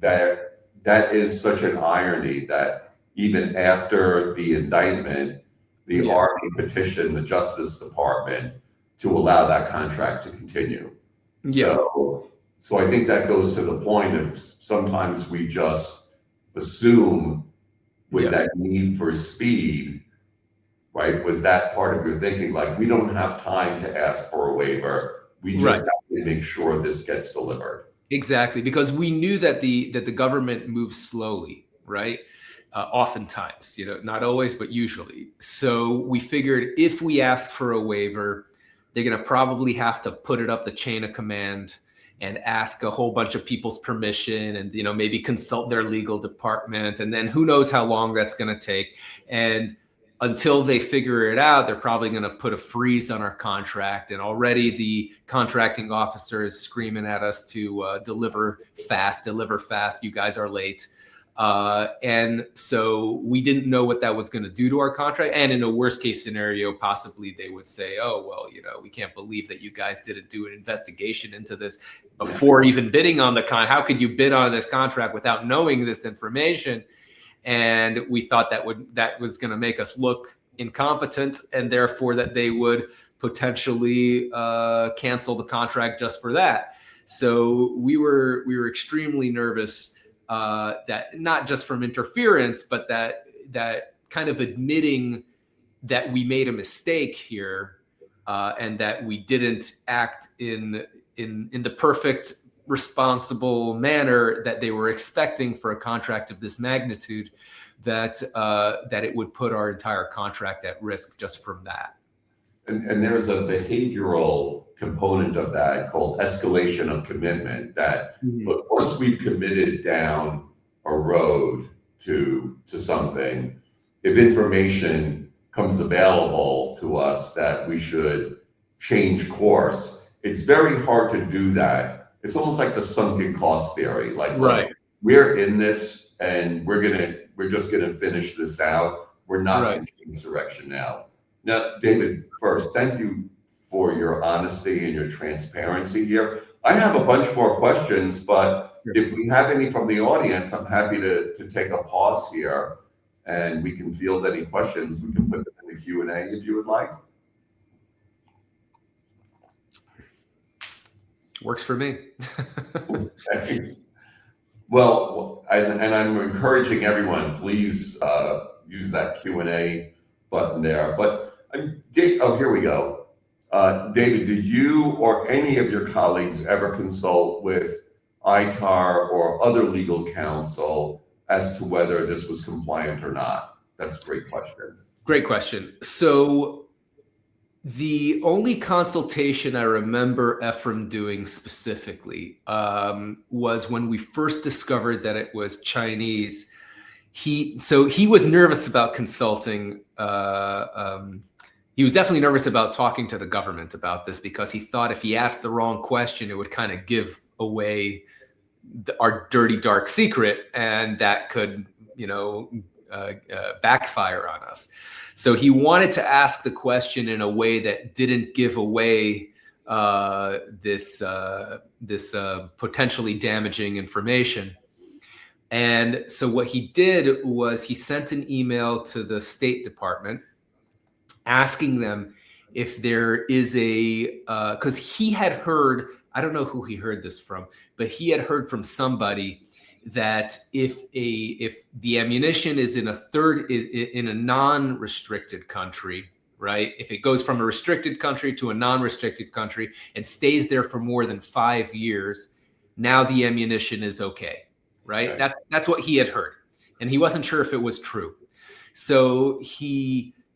that is such an irony that even after the indictment, the Army petitioned the Justice Department to allow that contract to continue. Yeah. So I think that goes to the point of sometimes we just assume with that need for speed, right? Was that part of your thinking? Like, we don't have time to ask for a waiver. We just have to make sure this gets delivered. Exactly, because we knew that the government moves slowly, right? Oftentimes, not always, but usually. So we figured if we ask for a waiver, they're going to probably have to put it up the chain of command and ask a whole bunch of people's permission and, maybe consult their legal department. And then who knows how long that's going to take. And until they figure it out, they're probably going to put a freeze on our contract. And already the contracting officer is screaming at us to deliver fast, you guys are late. And so we didn't know what that was going to do to our contract. And in a worst case scenario, possibly they would say, oh, well, we can't believe that you guys didn't do an investigation into this before even bidding on the How could you bid on this contract without knowing this information? And we thought that was going to make us look incompetent, and therefore that they would potentially cancel the contract just for that. So we were extremely nervous that not just from interference, but that kind of admitting that we made a mistake here and that we didn't act in the perfect, responsible manner that they were expecting for a contract of this magnitude, that it would put our entire contract at risk just from that. And there's a behavioral component of that called escalation of commitment, that look, once we've committed down a road to something, if information comes available to us that we should change course, it's very hard to do that. It's almost like the sunken cost theory. Like, look, we're in this and we're just gonna finish this out. We're not gonna change direction now. Now, David, first, thank you for your honesty and your transparency here. I have a bunch more questions, but if we have any from the audience, I'm happy to take a pause here and we can field any questions. We can put them in the Q&A if you would like. Works for me. Okay. Well, and I'm encouraging everyone, please use that Q&A button there. But here we go. David, did you or any of your colleagues ever consult with ITAR or other legal counsel as to whether this was compliant or not? That's a great question. Great question. So the only consultation I remember Ephraim doing specifically was when we first discovered that it was Chinese. He was nervous about consulting. He was definitely nervous about talking to the government about this because he thought if he asked the wrong question, it would kind of give away our dirty, dark secret, and that could, backfire on us. So he wanted to ask the question in a way that didn't give away this potentially damaging information. And so what he did was he sent an email to the State Department asking them if there is because he had heard, I don't know who he heard this from, but he had heard from somebody that if the ammunition is in a non-restricted country, right? If it goes from a restricted country to a non-restricted country and stays there for more than 5 years, now the ammunition is okay, right? That's what he had heard, and he wasn't sure if it was true. So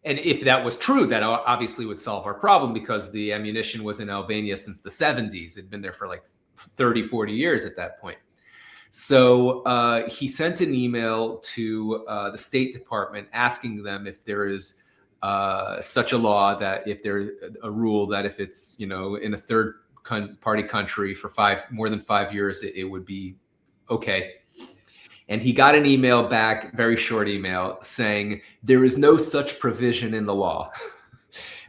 and if that was true, that obviously would solve our problem because the ammunition was in Albania since the 70s. It'd been there for like 30, 40 years at that point. So he sent an email to the State Department asking them if there is such a law, that if there's a rule that if it's, in a third party country for more than 5 years, it would be okay. And he got an email back, very short email, saying there is no such provision in the law.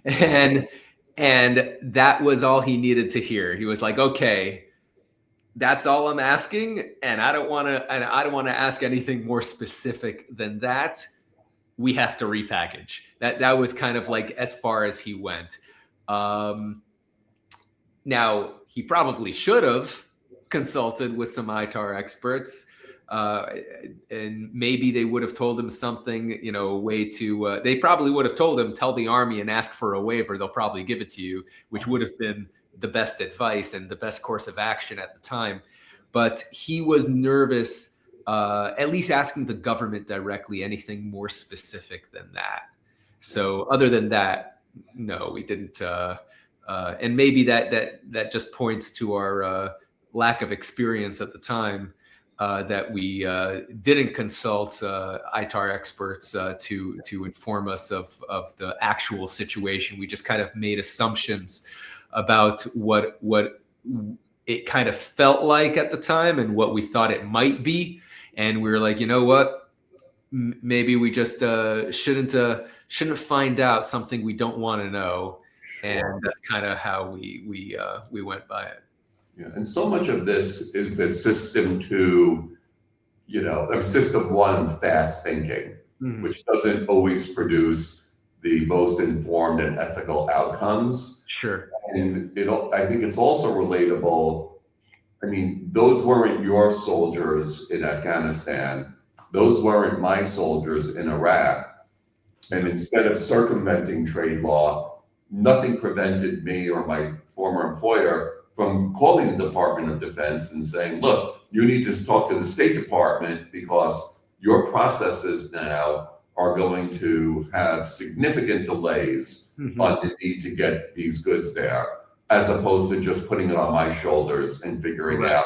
and that was all he needed to hear. He was like, okay, that's all I'm asking, and I don't want to ask anything more specific than that. We have to repackage. That was kind of like as far as he went. Now he probably should have consulted with some ITAR experts, and maybe they would have told him something, you know, a way to. They probably would have told him, tell the Army and ask for a waiver. They'll probably give it to you, which would have been the best advice and the best course of action at the time. But he was nervous, at least asking the government directly anything more specific than that. So other than that, no, we didn't. And maybe that just points to our lack of experience at the time, that we didn't consult ITAR experts to inform us of the actual situation. We just kind of made assumptions about what it kind of felt like at the time and what we thought it might be. And we were like, you know what? Maybe we just shouldn't find out something we don't want to know. And that's kind of how we went by it. Yeah, and so much of this is the system two, you know, system one, fast thinking, which doesn't always produce the most informed and ethical outcomes. Sure. And I think it's also relatable. I mean, those weren't your soldiers in Afghanistan. Those weren't my soldiers in Iraq. And instead of circumventing trade law, nothing prevented me or my former employer from calling the Department of Defense and saying, look, you need to talk to the State Department because your processes now are going to have significant delays on the need to get these goods there, as opposed to just putting it on my shoulders and figuring out,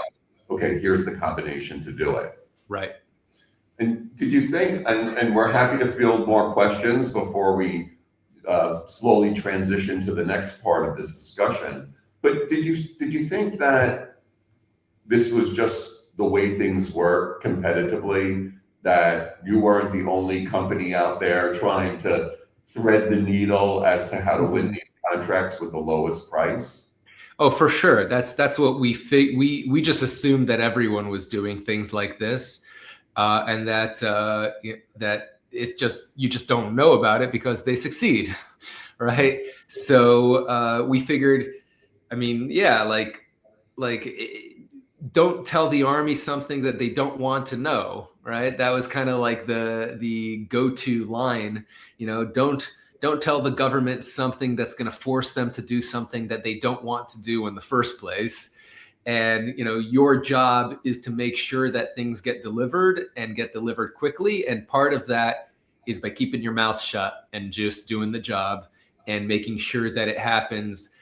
okay, here's the combination to do it. Right. And did you think, and we're happy to field more questions before we slowly transition to the next part of this discussion, but did you think that this was just the way things were competitively, that you weren't the only company out there trying to thread the needle as to how to win these contracts with the lowest price? Oh, for sure. That's what we just assumed that everyone was doing things like this, and that it's just, you just don't know about it because they succeed, right? So we figured, I mean, yeah, like don't tell the Army something that they don't want to know, right? That was kind of like the go-to line, you know, don't tell the government something that's going to force them to do something that they don't want to do in the first place. And, you know, your job is to make sure that things get delivered and get delivered quickly. And part of that is by keeping your mouth shut and just doing the job and making sure that it happens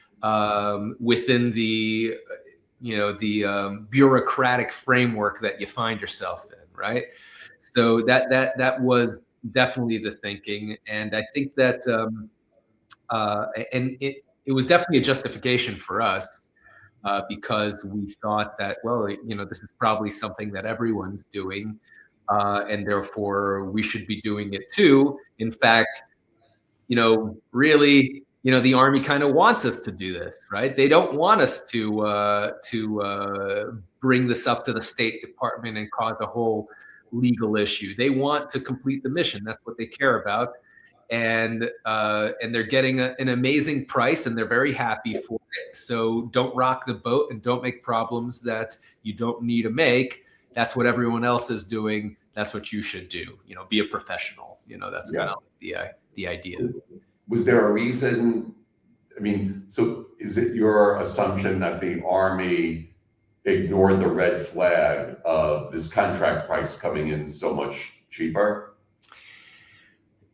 within the, you know, the bureaucratic framework that you find yourself in, right? So that was definitely the thinking, and I think that and it was definitely a justification for us because we thought that, well, you know, this is probably something that everyone's doing, and therefore we should be doing it too. In fact, you know, really, you know, the Army kind of wants us to do this, right? They don't want us to bring this up to the State Department and cause a whole legal issue. They want to complete the mission. That's what they care about, and they're getting an amazing price, and they're very happy for it. So don't rock the boat and don't make problems that you don't need to make. That's what everyone else is doing. That's what you should do. You know, be a professional. You know, that's kind of the idea. Was there a reason? I mean, so is it your assumption that the Army ignored the red flag of this contract price coming in so much cheaper?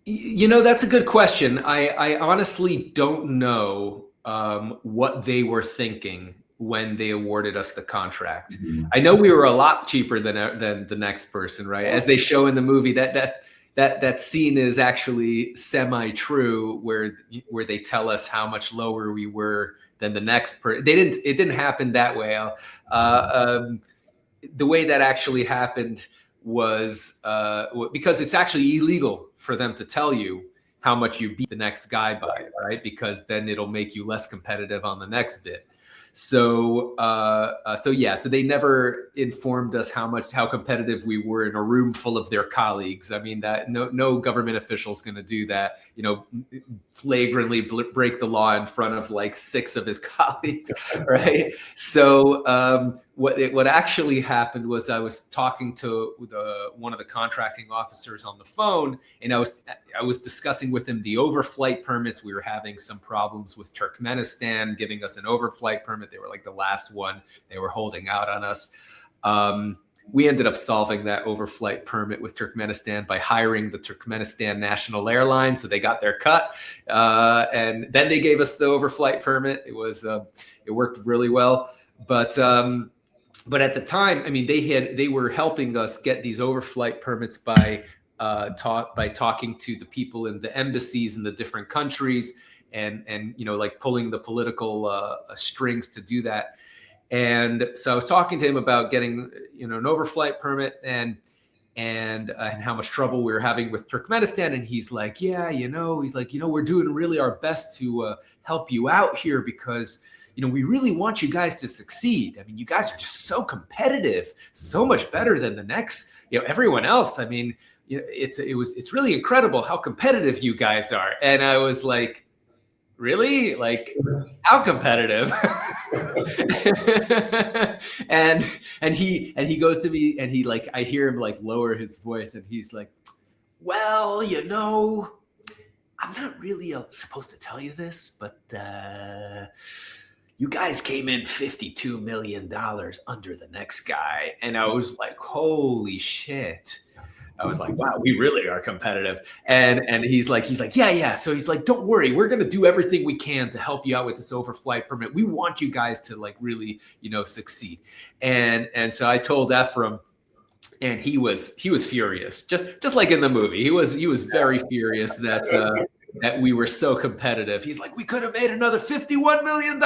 You know, that's a good question. I honestly don't know what they were thinking when they awarded us the contract. I know we were a lot cheaper than the next person, right? As they show in the movie, that scene is actually semi-true, where they tell us how much lower we were than the next person. It didn't happen that way. The way that actually happened was because it's actually illegal for them to tell you how much you beat the next guy by, right? Because then it'll make you less competitive on the next bid. So so they never informed us how competitive we were in a room full of their colleagues. I mean, that no government official is going to do that, flagrantly break the law in front of like 6 of his colleagues, right? So what actually happened was I was talking to one of the contracting officers on the phone, and I was discussing with him the overflight permits. We were having some problems with Turkmenistan giving us an overflight permit. They were like the last one. They were holding out on us. We ended up solving that overflight permit with Turkmenistan by hiring the Turkmenistan National Airline, so they got their cut, and then they gave us the overflight permit. It worked really well, but at the time, I mean, they were helping us get these overflight permits by talking to the people in the embassies in the different countries, and like pulling the political strings to do that. And so I was talking to him about getting an overflight permit and how much trouble we were having with Turkmenistan. And he's like, we're doing really our best to help you out here because we really want you guys to succeed. I mean, you guys are just so competitive, so much better than the next, everyone else. I mean, it's really incredible how competitive you guys are. And I was like, really? Like, how competitive? and he goes to me, and I hear him like lower his voice, and he's like, well, I'm not really supposed to tell you this, but you guys came in $52 million under the next guy. And I was like, holy shit. I was like, wow, we really are competitive. And he's like, yeah. So he's like, don't worry, we're going to do everything we can to help you out with this overflight permit. We want you guys to like really, succeed. And so I told Ephraim, and he was furious, just like in the movie. He was very furious that we were so competitive. He's like, we could have made another $51 million.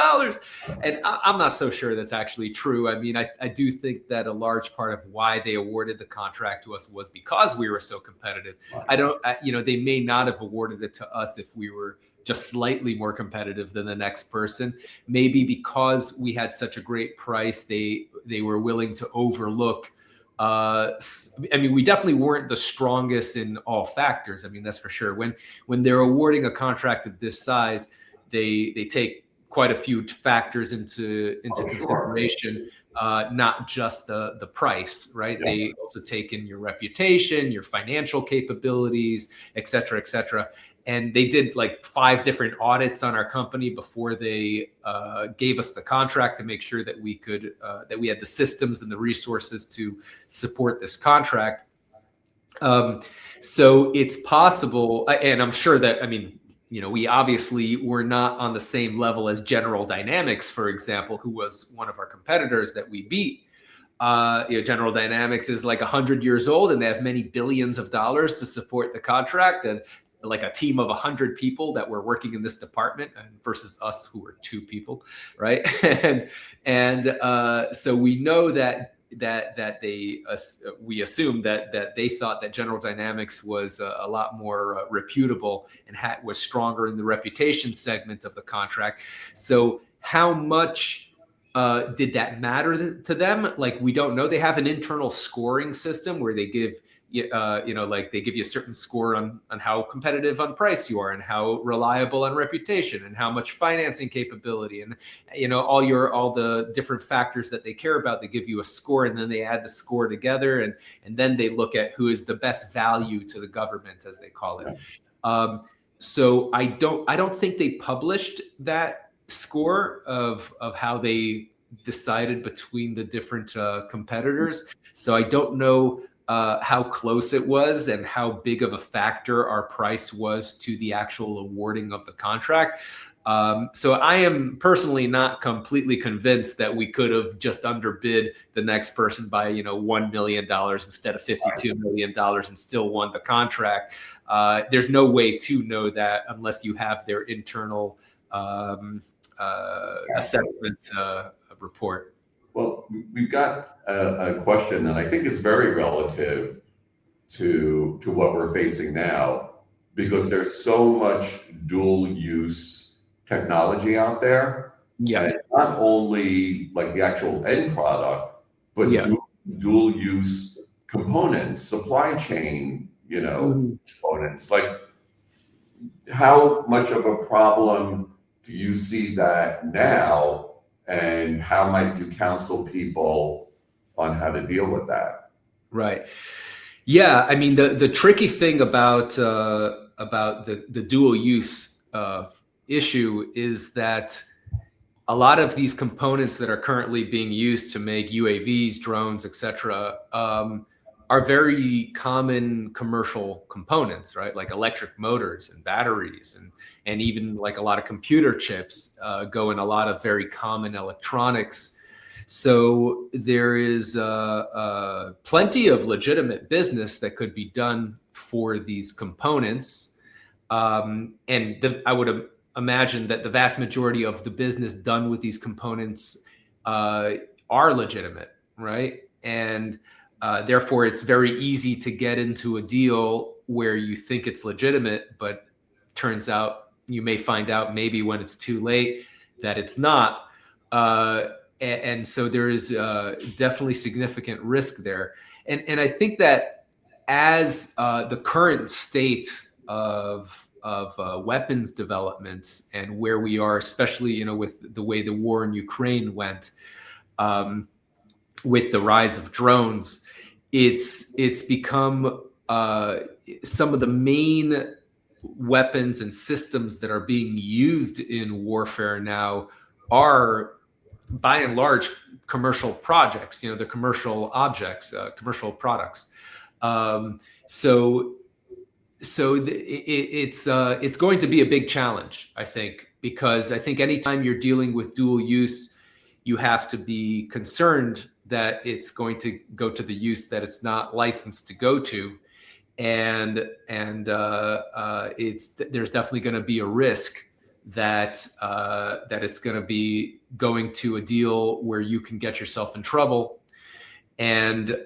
And I'm not so sure that's actually true. I mean, I do think that a large part of why they awarded the contract to us was because we were so competitive. They may not have awarded it to us if we were just slightly more competitive than the next person. Maybe because we had such a great price, they were willing to overlook. I mean, we definitely weren't the strongest in all factors. I mean, that's for sure. When they're awarding a contract of this size, they take quite a few factors into consideration, not just the price, right? Yeah. They also take in your reputation, your financial capabilities, et cetera, et cetera. And they did like 5 different audits on our company before they gave us the contract to make sure that we could that we had the systems and the resources to support this contract. So it's possible, and I'm sure that, I mean, we obviously were not on the same level as General Dynamics, for example, who was one of our competitors that we beat. General Dynamics is like 100 years old, and they have many billions of dollars to support the contract, and like a team of 100 people that were working in this department, and versus us, who were 2 people, right? and so we know that we assume that they thought that General Dynamics was a lot more reputable and was stronger in the reputation segment of the contract. So how much did that matter to them? Like, we don't know. They have an internal scoring system where they give they give you a certain score on how competitive on price you are, and how reliable on reputation, and how much financing capability, and all the different factors that they care about. They give you a score, and then they add the score together, and then they look at who is the best value to the government, as they call it. So I don't think they published that score of how they decided between the different competitors. So I don't know how close it was and how big of a factor our price was to the actual awarding of the contract. So I am personally not completely convinced that we could have just underbid the next person by, $1 million instead of $52 million and still won the contract. There's no way to know that unless you have their internal assessment report. Well, we've got a question that I think is very relative to what we're facing now, because there's so much dual use technology out there. Yeah. And not only like the actual end product, but Yeah. dual use components, supply chain, components. Like, how much of a problem do you see that now, and how might you counsel people on how to deal with that? Right. Yeah. I mean, the tricky thing about the dual use issue is that a lot of these components that are currently being used to make UAVs, drones, etc., are very common commercial components, right? Like electric motors and batteries, and even like a lot of computer chips go in a lot of very common electronics. So there is plenty of legitimate business that could be done for these components, and I would imagine that the vast majority of the business done with these components are legitimate, right? And therefore, it's very easy to get into a deal where you think it's legitimate, but turns out you may find out maybe when it's too late that it's not. And so there is definitely significant risk there. And I think that as the current state of weapons development and where we are, especially with the way the war in Ukraine went, with the rise of drones, it's become some of the main weapons and systems that are being used in warfare now are, by and large, commercial projects. The commercial objects, commercial products. So it's going to be a big challenge, I think, because I think anytime you're dealing with dual use, you have to be concerned that it's going to go to the use that it's not licensed to go to, and there's definitely going to be a risk that it's going to be going to a deal where you can get yourself in trouble. And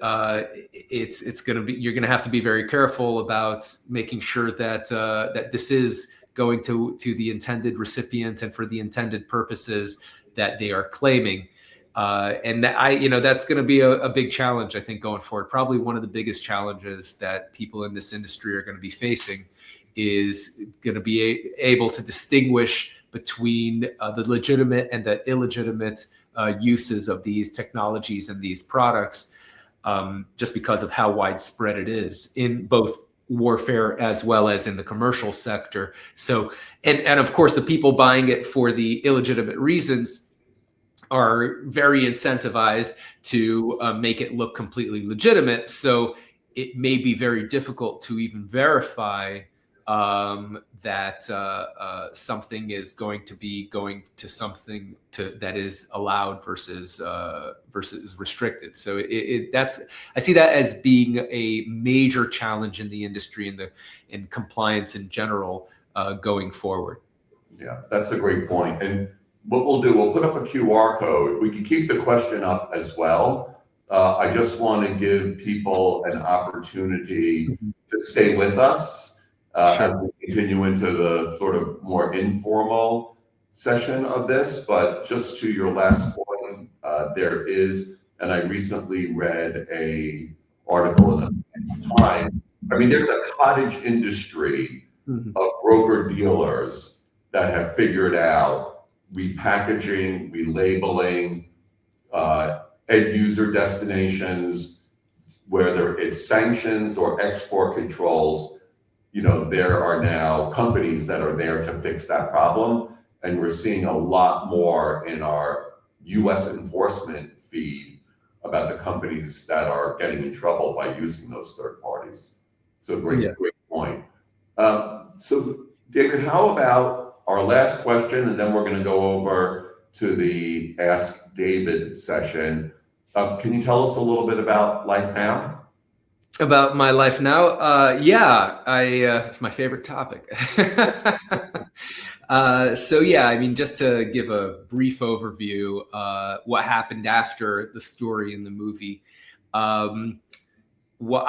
it's going to be, you're going to have to be very careful about making sure that that this is going to the intended recipient and for the intended purposes that they are claiming. And that's going to be a big challenge, I think, going forward. Probably one of the biggest challenges that people in this industry are going to be facing is going to be able to distinguish between the legitimate and the illegitimate uses of these technologies and these products, just because of how widespread it is in both warfare as well as in the commercial sector. So, and of course, the people buying it for the illegitimate reasons are very incentivized to make it look completely legitimate. So it may be very difficult to even verify that something is going to be going to something that is allowed versus restricted. So I see that as being a major challenge in the industry and in compliance in general going forward. Yeah, that's a great point. And what we'll do, we'll put up a QR code. We can keep the question up as well. I just want to give people an opportunity to stay with us as we continue into the sort of more informal session of this. But just to your last point, there is, and I recently read a article in the Financial Times. I mean, there's a cottage industry of broker dealers that have figured out repackaging, relabeling, end user destinations, whether it's sanctions or export controls. There are now companies that are there to fix that problem. And we're seeing a lot more in our US enforcement feed about the companies that are getting in trouble by using those third parties. So great point. So David, how about our last question, and then we're going to go over to the Ask David session. Can you tell us a little bit about Life Now? About my life now? It's my favorite topic. Just to give a brief overview, what happened after the story in the movie. I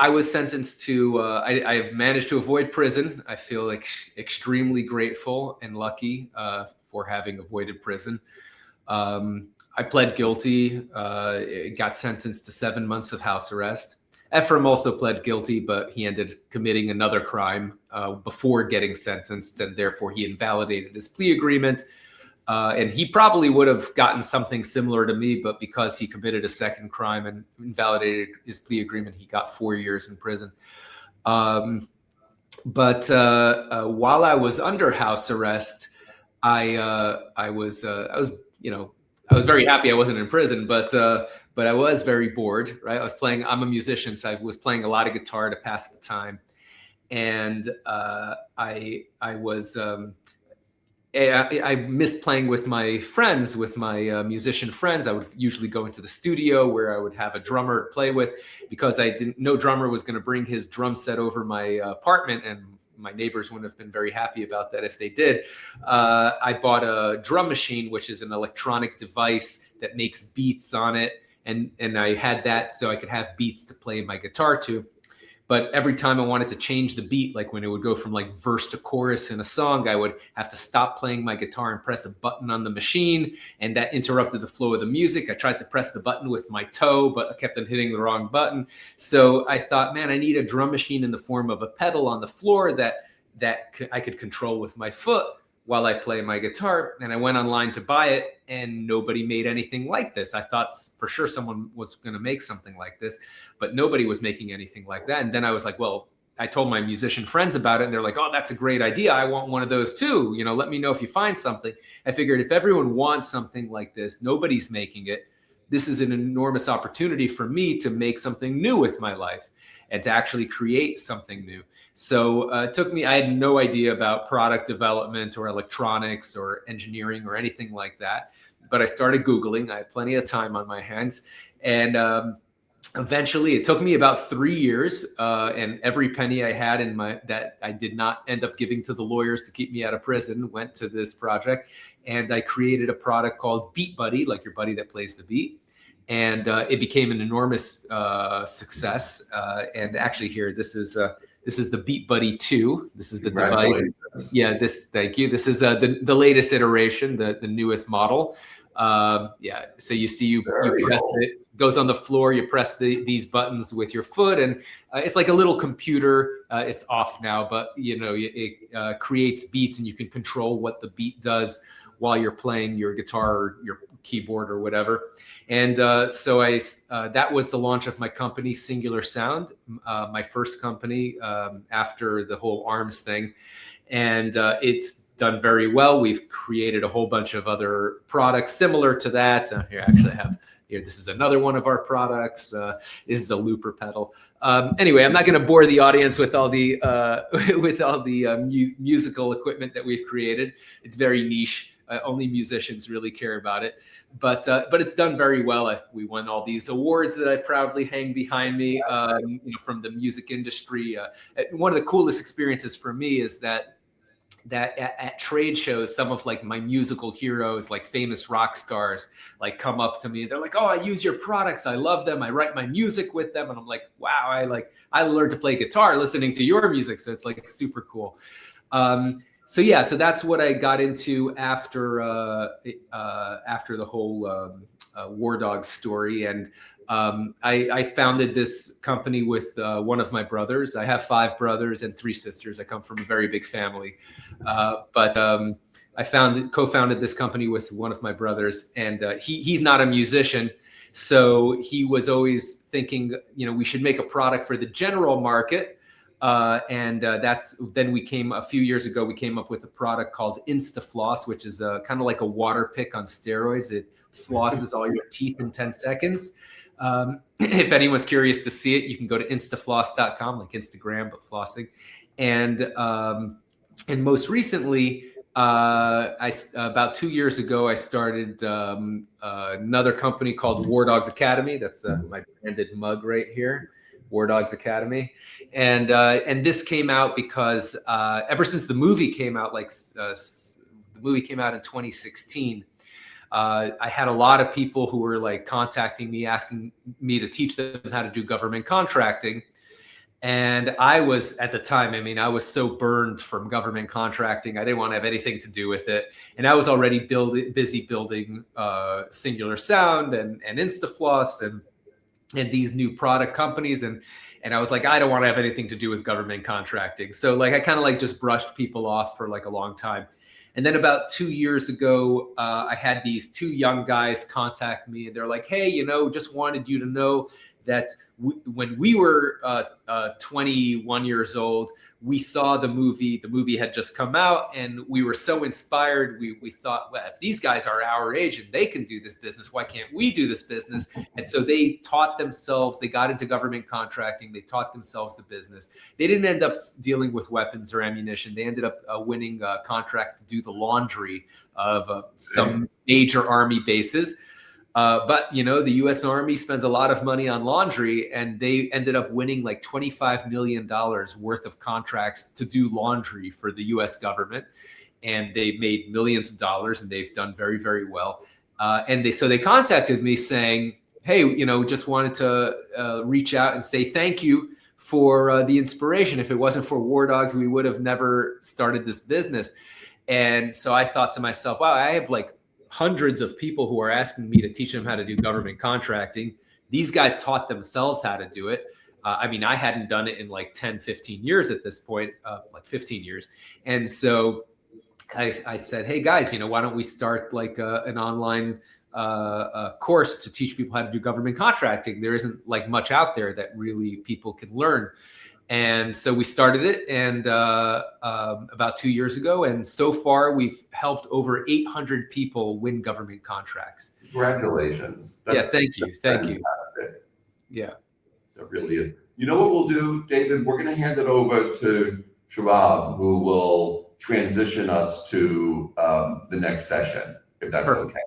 was sentenced to, I have managed to avoid prison. I feel extremely grateful and lucky for having avoided prison. I pled guilty, got sentenced to 7 months of house arrest. Ephraim also pled guilty, but he ended up committing another crime before getting sentenced, and therefore he invalidated his plea agreement. And he probably would have gotten something similar to me, but because he committed a second crime and invalidated his plea agreement, he got 4 years in prison. But while I was under house arrest, I was very happy I wasn't in prison, but I was very bored, right? I'm a musician, so I was playing a lot of guitar to pass the time. And I missed playing with my friends, with my musician friends. I would usually go into the studio where I would have a drummer to play with, because no drummer was going to bring his drum set over my apartment, and my neighbors wouldn't have been very happy about that if they did. I bought a drum machine, which is an electronic device that makes beats on it. And I had that so I could have beats to play my guitar to. But every time I wanted to change the beat, like when it would go from like verse to chorus in a song, I would have to stop playing my guitar and press a button on the machine, and that interrupted the flow of the music. I tried to press the button with my toe, but I kept on hitting the wrong button. So I thought, man, I need a drum machine in the form of a pedal on the floor that I could control with my foot while I play my guitar. And I went online to buy it, and nobody made anything like this. I thought for sure someone was going to make something like this, but nobody was making anything like that. And then I was like, well, I told my musician friends about it, and they're like, oh, that's a great idea. I want one of those too. Let me know if you find something. I figured if everyone wants something like this, nobody's making it. This is an enormous opportunity for me to make something new with my life and to actually create something new. So it took me, I had no idea about product development or electronics or engineering or anything like that. But I started Googling. I had plenty of time on my hands. And eventually, it took me about 3 years. And every penny I had that I did not end up giving to the lawyers to keep me out of prison went to this project. And I created a product called Beat Buddy, like your buddy that plays the beat. And it became an enormous success. And actually here, this is the Beat Buddy 2. This is the device. Yeah, thank you. This is the latest iteration, the newest model. So you see, you press it, goes on the floor, you press these buttons with your foot, and it's like a little computer. It's off now, but it creates beats, and you can control what the beat does while you're playing your guitar or your keyboard or whatever. And so that was the launch of my company, Singular Sound, my first company after the whole arms thing. And it's done very well. We've created a whole bunch of other products similar to that. Here, actually, I have here. This is another one of our products. This is a looper pedal. Anyway, I'm not going to bore the audience with all the musical equipment that we've created. It's very niche. Only musicians really care about it, but it's done very well. We won all these awards that I proudly hang behind me, from the music industry. One of the coolest experiences for me is that at trade shows, some of like my musical heroes, like famous rock stars, like come up to me. They're like, "Oh, I use your products. I love them. I write my music with them." And I'm like, "Wow, I learned to play guitar listening to your music." So it's like super cool. So that's what I got into after the whole War Dogs story, and I founded this company with one of my brothers. I have 5 brothers and 3 sisters. I come from a very big family, but I co-founded this company with one of my brothers, and he's not a musician, so he was always thinking, we should make a product for the general market. Then a few years ago, we came up with a product called InstaFloss, which is kind of like a water pick on steroids. It flosses all your teeth in 10 seconds. If anyone's curious to see it, you can go to instafloss.com, like Instagram, but flossing. And most recently, about 2 years ago, I started another company called War Dogs Academy. That's my branded mug right here. War Dogs Academy, and this came out because ever since the movie came out, the movie came out in 2016, I had a lot of people who were like contacting me, asking me to teach them how to do government contracting, And I was, at the time, I mean, I was so burned from government contracting. I didn't want to have anything to do with it. And I was already busy building Singular Sound and Instafloss and these new product companies. And I was like, I don't want to have anything to do with government contracting. So like, I kind of like just brushed people off for like a long time. And then about 2 years ago, I had these two young guys contact me, and they're like, hey, you know, just wanted you to know that when we were 21 years old, we saw the movie. The movie had just come out, and we were so inspired. We thought, well, if these guys are our age and they can do this business, why can't we do this business? And so they taught themselves. They got into government contracting. They taught themselves the business. They didn't end up dealing with weapons or ammunition. They ended up winning contracts to do the laundry of some major army bases. But, you know, the U.S. Army spends a lot of money on laundry, and they ended up winning like $25 million worth of contracts to do laundry for the U.S. government. And they made millions of dollars, and they've done very, very well. And they contacted me saying, hey, you know, just wanted to reach out and say thank you for the inspiration. If it wasn't for War Dogs, we would have never started this business. And so I thought to myself, wow, I have like hundreds of people who are asking me to teach them how to do government contracting. These guys taught themselves how to do it. I mean, I hadn't done it in like 10, 15 years at this point, like 15 years. And so I said, hey guys, you know, why don't we start like an online course to teach people how to do government contracting? There isn't like much out there that really people can learn. And so we started it, and about 2 years ago, and so far we've helped over 800 people win government contracts. Congratulations. Yeah, thank you. Yeah. That really is. You know what we'll do, David? We're going to hand it over to Shabab, who will transition us to the next session, if that's okay.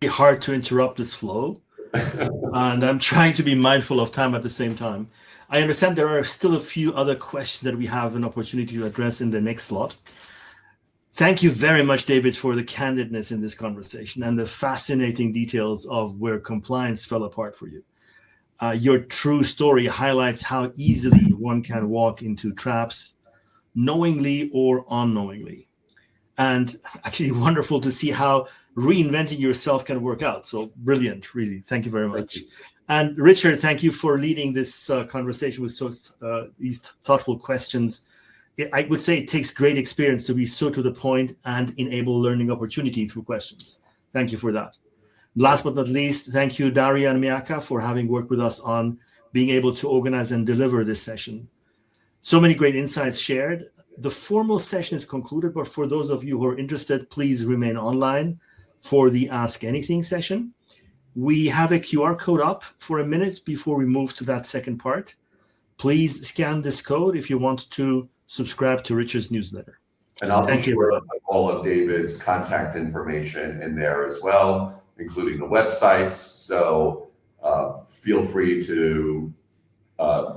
Hard to interrupt this flow. And I'm trying to be mindful of time at the same time. I understand there are still a few other questions that we have an opportunity to address in the next slot. Thank you very much, David, for the candidness in this conversation and the fascinating details of where compliance fell apart for you. Your true story highlights how easily one can walk into traps, knowingly or unknowingly. And actually wonderful to see how reinventing yourself can work out. So brilliant, really. Thank you very much. And Richard, thank you for leading this conversation with these thoughtful questions. I would say it takes great experience to be so to the point and enable learning opportunity through questions. Thank you for that. Last but not least, thank you, Daria and Miaka, for having worked with us on being able to organize and deliver this session. So many great insights shared. The formal session is concluded, but for those of you who are interested, please remain online for the Ask Anything session. We have a QR code up for a minute before we move to that second part. Please scan this code if you want to subscribe to Richard's newsletter. And I'll be sure to put all of David's contact information in there as well, including the websites. So feel free to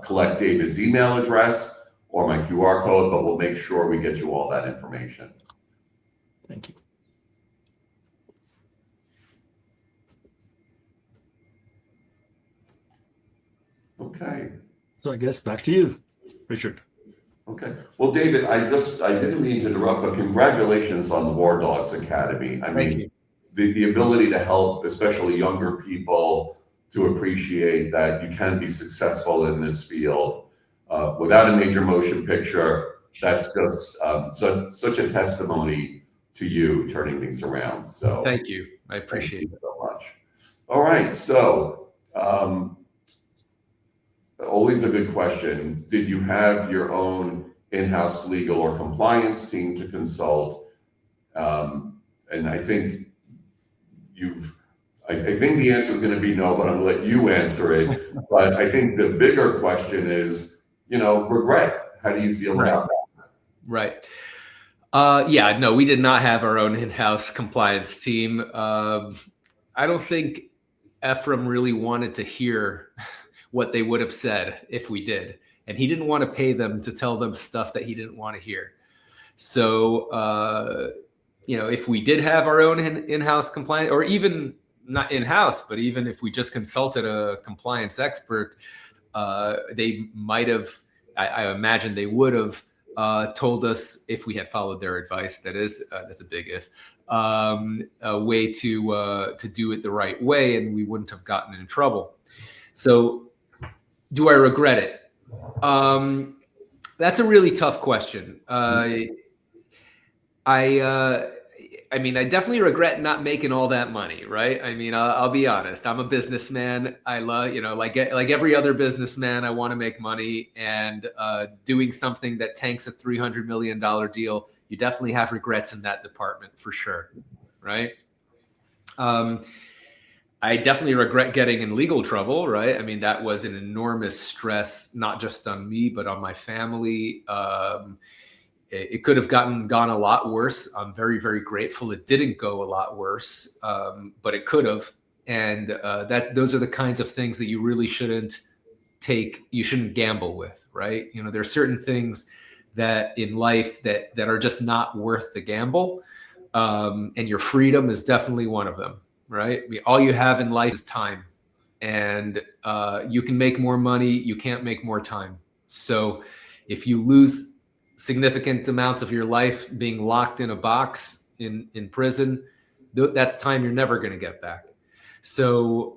collect David's email address or my QR code, but we'll make sure we get you all that information. Thank you. Okay. So I guess back to you, Richard. Okay. Well, David, I didn't mean to interrupt, but congratulations on the War Dogs Academy. I mean, the ability to help, especially younger people, to appreciate that you can be successful in this field without a major motion picture. That's just such a testimony to you turning things around. So thank you. I appreciate it so much. All right. So always a good question. Did you have your own in-house legal or compliance team to consult? And I think I think the answer is going to be no, but I'm going to let you answer it. But I think the bigger question is, you know, regret. How do you feel about that? Right. Yeah, no, we did not have our own in-house compliance team. I don't think Ephraim really wanted to hear what they would have said if we did. And he didn't want to pay them to tell them stuff that he didn't want to hear. So, you know, if we did have our own in-house compliance, or even not in-house, but even if we just consulted a compliance expert, they might have, I imagine they would have told us, if we had followed their advice, that is, that's a big if, a way to do it the right way, and we wouldn't have gotten in trouble. So do I regret it? That's a really tough question. I mean, I definitely regret not making all that money, right? I mean, I'll be honest. I'm a businessman. I love, like every other businessman, I want to make money, and doing something that tanks a $300 million deal, you definitely have regrets in that department for sure, right? I definitely regret getting in legal trouble, right? I mean, that was an enormous stress, not just on me, but on my family. It could have gone a lot worse. I'm very, very grateful it didn't go a lot worse, but it could have. And those are the kinds of things that you really shouldn't gamble with, right? There are certain things that in life that are just not worth the gamble. And your freedom is definitely one of them, right? I mean, all you have in life is time, and you can make more money. You can't make more time. So if you lose significant amounts of your life being locked in a box in prison, that's time you're never going to get back. So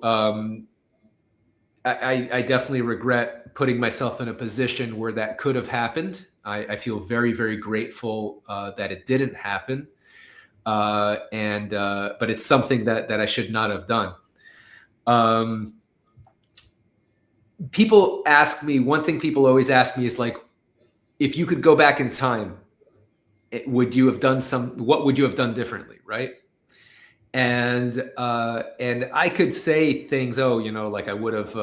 I definitely regret putting myself in a position where that could have happened. I feel very, very grateful that it didn't happen. But it's something that I should not have done. People ask me, one thing people always ask me is like, if you could go back in time, what would you have done differently, right? And I could say things, like I would have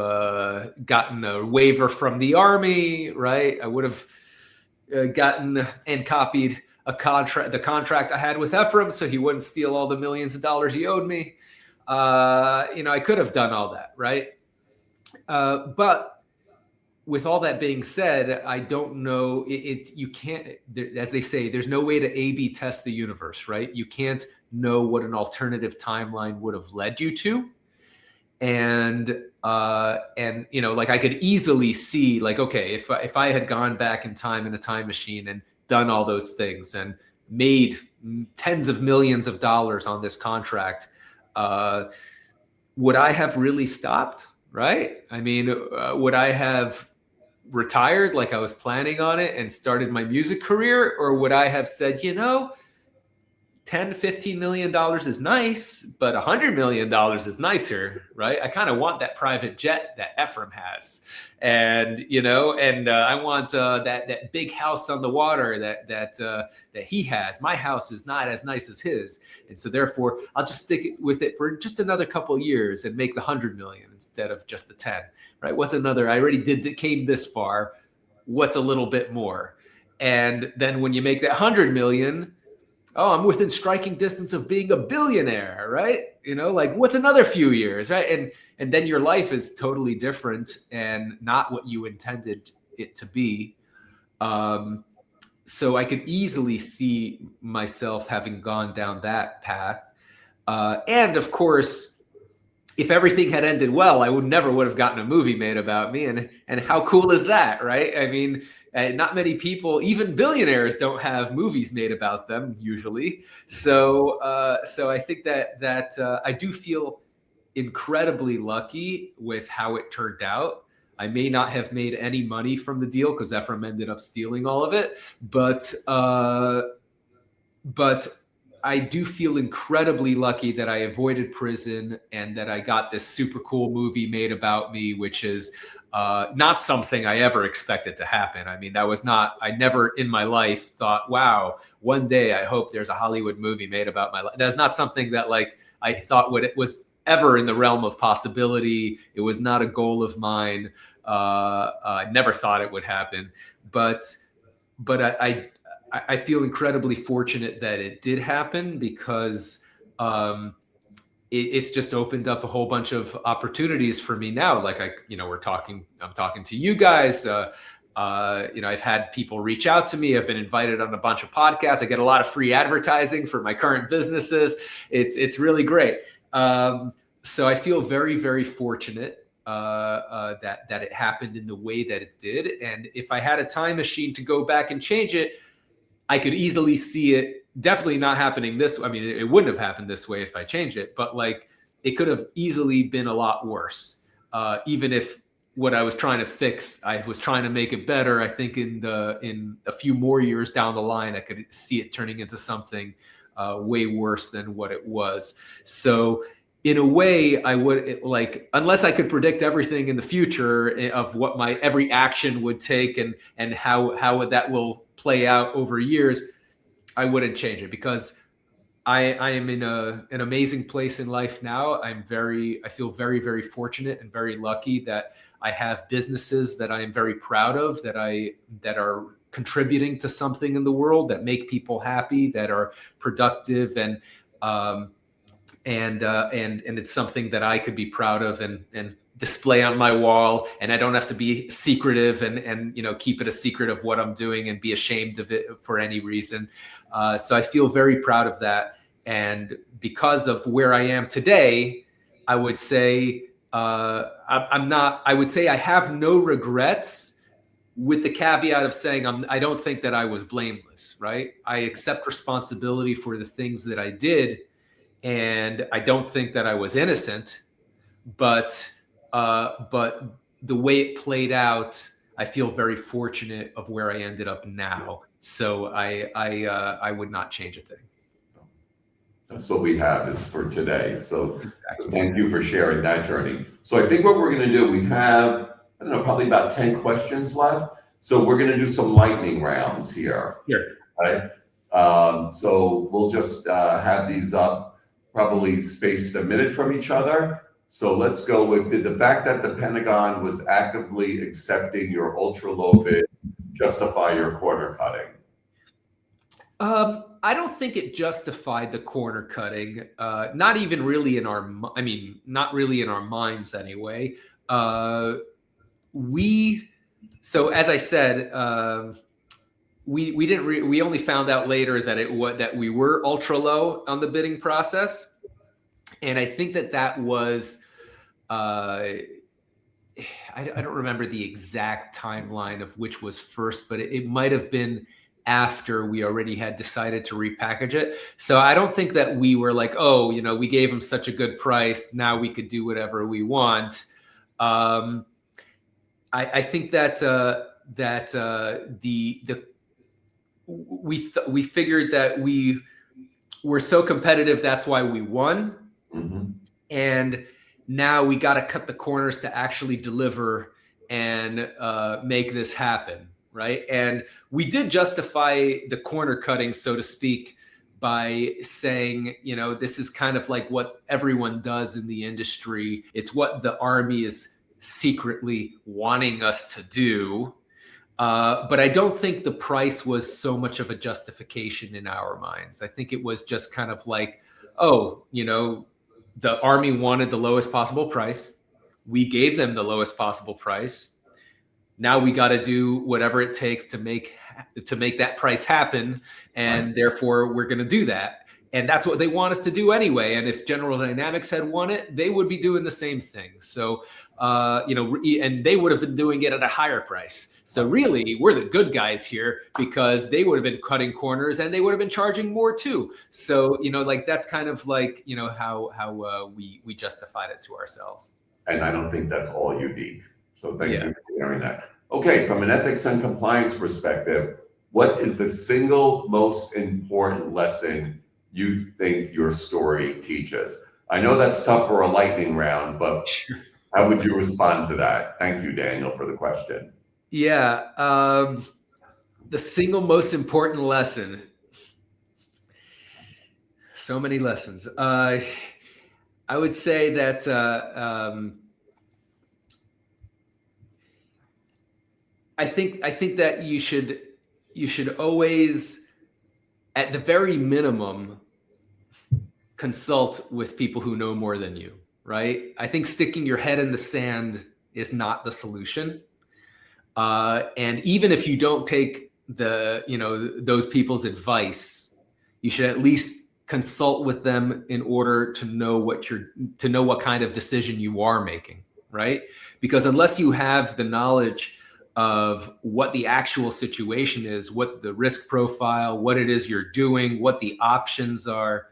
gotten a waiver from the Army, right? I would have gotten and copied the contract I had with Ephraim, so he wouldn't steal all the millions of dollars he owed me. I could have done all that, right? But with all that being said, I don't know. You can't, as they say, there's no way to A/B test the universe, right? You can't know what an alternative timeline would have led you to, and like I could easily see, like, okay, if I had gone back in time in a time machine and done all those things and made tens of millions of dollars on this contract, would I have really stopped? Right? I mean, would I have retired like I was planning on it and started my music career? Or would I have said, $10, $15 million is nice, but $100 million is nicer, right? I kind of want that private jet that Ephraim has. And, I want that big house on the water that he has. My house is not as nice as his. And so therefore I'll just stick with it for just another couple of years and make the 100 million instead of just the 10, right? What's another? I already came this far. What's a little bit more? And then when you make that 100 million, I'm within striking distance of being a billionaire, right? Like what's another few years, right? And then your life is totally different and not what you intended it to be. So I could easily see myself having gone down that path. And of course, if everything had ended well, I would have gotten a movie made about me. And how cool is that, right? I mean, not many people, even billionaires, don't have movies made about them usually. So I think that I do feel incredibly lucky with how it turned out. I may not have made any money from the deal because Ephraim ended up stealing all of it, but I do feel incredibly lucky that I avoided prison and that I got this super cool movie made about me, which is not something I ever expected to happen. I mean, I never in my life thought, wow, one day I hope there's a Hollywood movie made about my life. That's not something that like I thought it was ever in the realm of possibility. It was not a goal of mine. I never thought it would happen, but I feel incredibly fortunate that it did happen because it's just opened up a whole bunch of opportunities for me now. Like I'm talking to you guys. I've had people reach out to me. I've been invited on a bunch of podcasts. I get a lot of free advertising for my current businesses. It's really great. So I feel very, very fortunate that it happened in the way that it did. And if I had a time machine to go back and change it, I could easily see it definitely not happening this way. I mean, it wouldn't have happened this way if I changed it, but like it could have easily been a lot worse. Even if what I was trying to fix, I was trying to make it better. I think in a few more years down the line, I could see it turning into something way worse than what it was. So in a way, I would like, unless I could predict everything in the future of what my every action would take and how that will play out over years, I wouldn't change it, because I am in an amazing place in life now. I feel very, very fortunate and very lucky that I have businesses that I am very proud of, that are contributing to something in the world, that make people happy, that are productive, and it's something that I could be proud of and display on my wall, and I don't have to be secretive and keep it a secret of what I'm doing and be ashamed of it for any reason. So I feel very proud of that. And because of where I am today, I would say I would say I have no regrets, with the caveat of saying I don't think that I was blameless, right? I accept responsibility for the things that I did, and I don't think that I was innocent, but the way it played out, I feel very fortunate of where I ended up now. So I would not change a thing. That's what we have is for today. So thank you for sharing that journey. So I think what we're going to do, we have, I don't know, probably about 10 questions left. So we're going to do some lightning rounds here. Sure. Right? So we'll just have these up, probably spaced a minute from each other. So let's go with, did the fact that the Pentagon was actively accepting your ultra low bid justify your corner cutting? I don't think it justified the corner cutting. Not even really in our, not really in our minds anyway. So as I said, we only found out later that we were ultra low on the bidding process. And I think that was, I don't remember the exact timeline of which was first, but it might have been after we already had decided to repackage it. So I don't think that we were like, oh, we gave them such a good price, now we could do whatever we want. I think that we figured that we were so competitive, that's why we won. Mm-hmm. And now we got to cut the corners to actually deliver and make this happen. Right. And we did justify the corner cutting, so to speak, by saying, this is kind of like what everyone does in the industry. It's what the Army is secretly wanting us to do. But I don't think the price was so much of a justification in our minds. I think it was just kind of like, oh, the Army wanted the lowest possible price. We gave them the lowest possible price. Now we got to do whatever it takes to make that price happen, and therefore we're going to do that. And that's what they want us to do anyway. And if General Dynamics had won it, they would be doing the same thing. So, and they would have been doing it at a higher price. So really, we're the good guys here, because they would have been cutting corners and they would have been charging more too. So, that's kind of like, how we justified it to ourselves. And I don't think that's all unique. So thank you for sharing that. Okay, from an ethics and compliance perspective, what is the single most important lesson you think your story teaches? I know that's tough for a lightning round, but how would you respond to that? Thank you, Daniel, for the question. Yeah, the single most important lesson. So many lessons. I would say that I think that you should always, at the very minimum, consult with people who know more than you, right? I think sticking your head in the sand is not the solution. And even if you don't take those people's advice, you should at least consult with them in order to know what kind of decision you are making, right? Because unless you have the knowledge of what the actual situation is, what the risk profile, what it is you're doing, what the options are,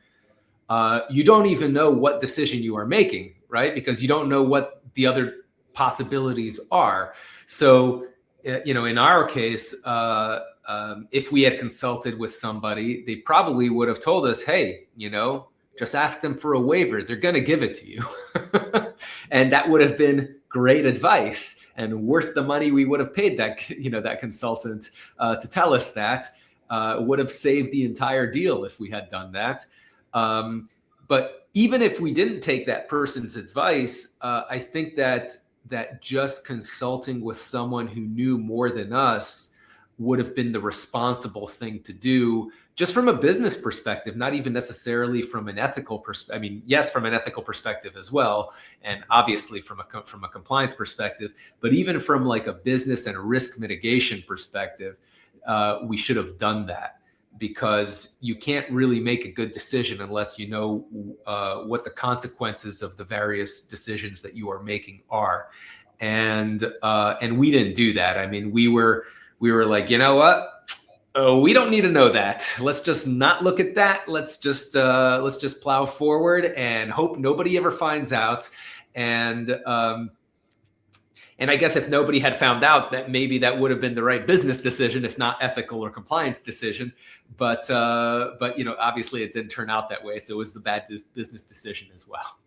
you don't even know what decision you are making, right? Because you don't know what the other possibilities are. So, in our case, if we had consulted with somebody, they probably would have told us, hey, just ask them for a waiver. They're going to give it to you. And that would have been great advice and worth the money we would have paid that consultant to tell us that. Would have saved the entire deal if we had done that. But even if we didn't take that person's advice, I think that just consulting with someone who knew more than us would have been the responsible thing to do, just from a business perspective, not even necessarily from an ethical perspective. I mean, yes, from an ethical perspective as well, and obviously from a compliance perspective, but even from like a business and a risk mitigation perspective, we should have done that, because you can't really make a good decision unless you know what the consequences of the various decisions that you are making are. And we didn't do that. I mean, we were like, you know what? Oh, we don't need to know that. Let's just not look at that. Let's just plow forward and hope nobody ever finds out. And I guess if nobody had found out, that maybe that would have been the right business decision, if not ethical or compliance decision. But obviously it didn't turn out that way. So it was the bad business decision as well.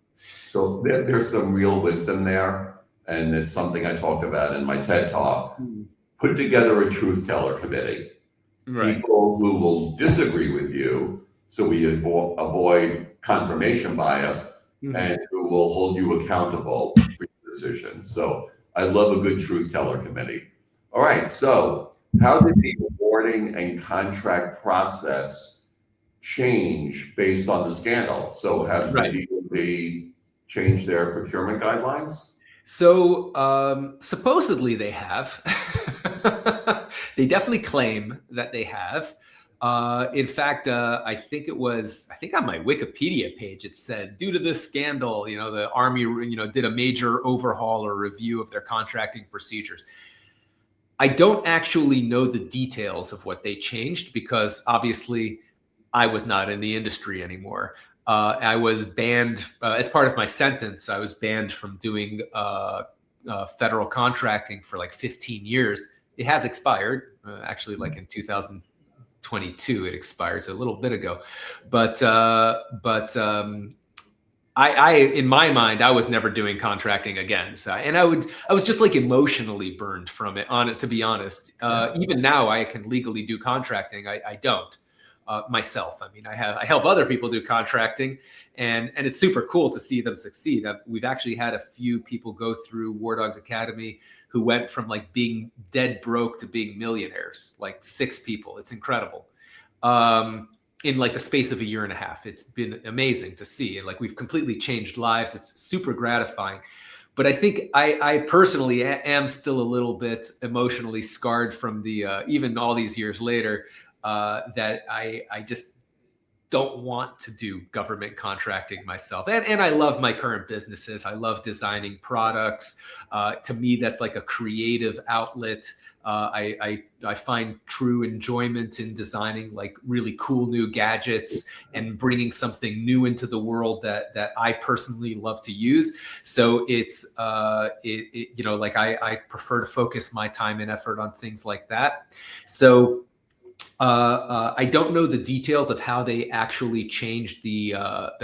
So there's some real wisdom there. And it's something I talked about in my TED Talk. Put together a truth teller committee. Right. People who will disagree with you, so we avoid confirmation bias, and who will hold you accountable for your decisions. So I love a good truth teller committee. All right, so how did the awarding and contract process change based on the scandal? So has the DoD changed their procurement guidelines? So supposedly they have. They definitely claim that they have. In fact, I think on my Wikipedia page, it said, due to this scandal, the Army, did a major overhaul or review of their contracting procedures. I don't actually know the details of what they changed, because obviously I was not in the industry anymore. I was banned as part of my sentence. I was banned from doing federal contracting for like 15 years. It has expired, actually, like in 2022, it expired, so a little bit ago. But I in my mind, I was never doing contracting again. So, and I was just like emotionally burned from it. To be honest, even now I can legally do contracting. I don't. Myself. I mean, I help other people do contracting, and it's super cool to see them succeed. We've actually had a few people go through War Dogs Academy who went from like being dead broke to being millionaires, like 6 people. It's incredible. In like the space of a year and a half. It's been amazing to see. And like, we've completely changed lives. It's super gratifying. But I think I personally am still a little bit emotionally scarred from the, even all these years later, that I just don't want to do government contracting myself. And I love my current businesses. I love designing products. To me, that's like a creative outlet. I find true enjoyment in designing like really cool new gadgets and bringing something new into the world that I personally love to use. So it's, like I prefer to focus my time and effort on things like that. So I don't know the details of how they actually changed the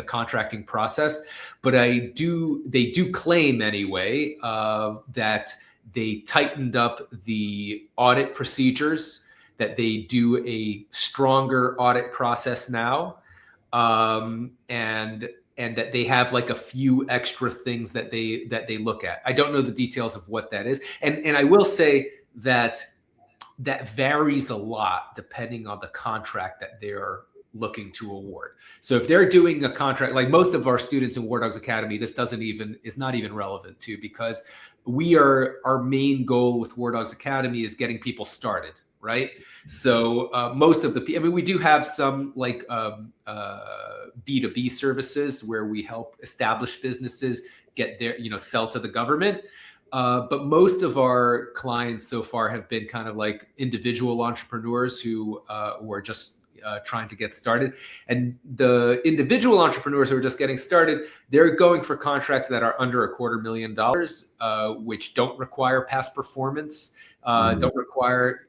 contracting process, but they do claim anyway that they tightened up the audit procedures, that they do a stronger audit process now, and that they have like a few extra things that they look at. I don't know the details of what that is, and I will say that varies a lot depending on the contract that they're looking to award. So if they're doing a contract, like most of our students in War Dogs Academy, this is not even relevant to, because our main goal with War Dogs Academy is getting people started, right? So most of the, I mean, we do have some like B2B services where we help established businesses get their, sell to the government. But most of our clients so far have been kind of like individual entrepreneurs who are just trying to get started. And the individual entrepreneurs who are just getting started, they're going for contracts that are under $250,000, which don't require past performance, don't require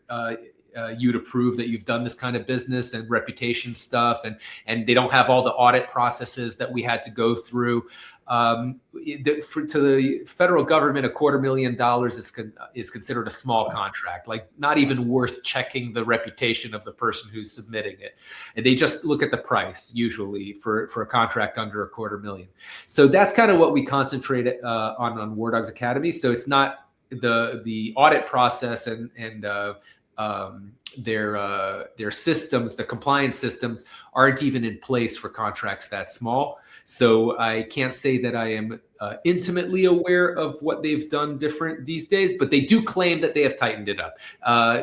you to prove that you've done this kind of business and reputation stuff, and they don't have all the audit processes that we had to go through. To the federal government, $250,000 is considered a small contract, like not even worth checking the reputation of the person who's submitting it. And they just look at the price usually for a contract under $250,000. So that's kind of what we concentrate on War Dogs Academy. So it's not the audit process and their systems, the compliance systems aren't even in place for contracts that small. So I can't say that I am intimately aware of what they've done different these days, but they do claim that they have tightened it up.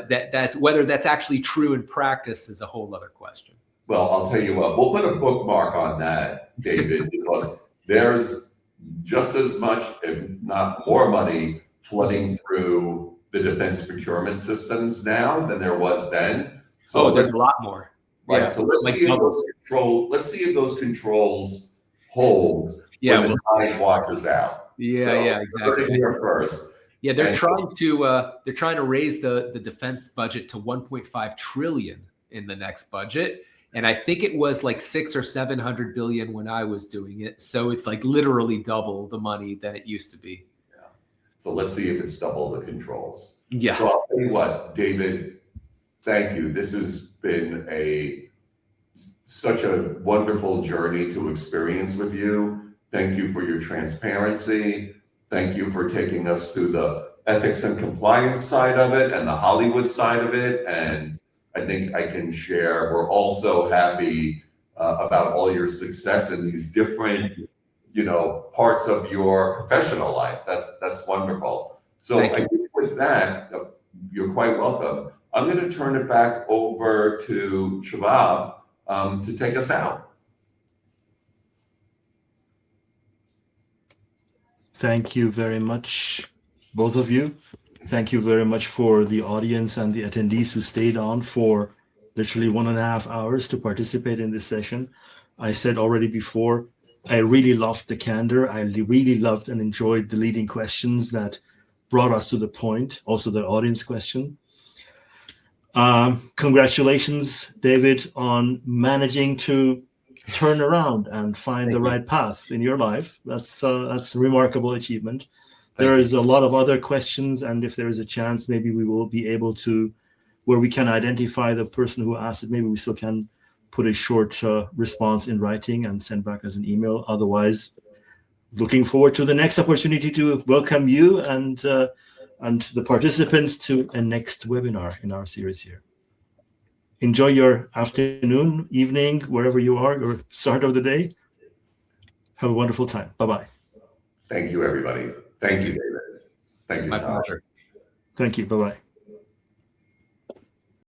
That's whether that's actually true in practice is a whole other question. Well, I'll tell you what, we'll put a bookmark on that, David, because there's just as much, if not more money flooding through the defense procurement systems now than there was then. So there's a lot more. Right. Yeah. So let's see if those controls hold when the tide washes out. Yeah, exactly. Here first. Yeah, they're trying to raise the defense budget to 1.5 trillion in the next budget. And I think it was like 600 or 700 billion when I was doing it. So it's like literally double the money that it used to be. So let's see if it's double the controls. Yeah. So I'll tell you what, David, thank you. This has been such a wonderful journey to experience with you. Thank you for your transparency. Thank you for taking us through the ethics and compliance side of it and the Hollywood side of it. And I think I can share, we're also happy about all your success in these different parts of your professional life. That's wonderful. So I think with that, you're quite welcome. I'm going to turn it back over to Shabab to take us out. Thank you very much, both of you. Thank you very much for the audience and the attendees who stayed on for literally 1.5 hours to participate in this session. I said already before, I really loved the candor. I really loved and enjoyed the leading questions that brought us to the point, also the audience question. Congratulations, David, on managing to turn around and find the right path in your life. That's a remarkable achievement. There is a lot of other questions, and if there is a chance, maybe we will be able to, where we can identify the person who asked it, maybe we still can put a short response in writing and send back as an email. Otherwise, looking forward to the next opportunity to welcome you and the participants to a next webinar in our series here. Enjoy your afternoon, evening, wherever you are, or start of the day. Have a wonderful time. Bye-bye. Thank you, everybody. Thank you, David. Thank you, My Sean. pleasure. Thank you. Bye-bye.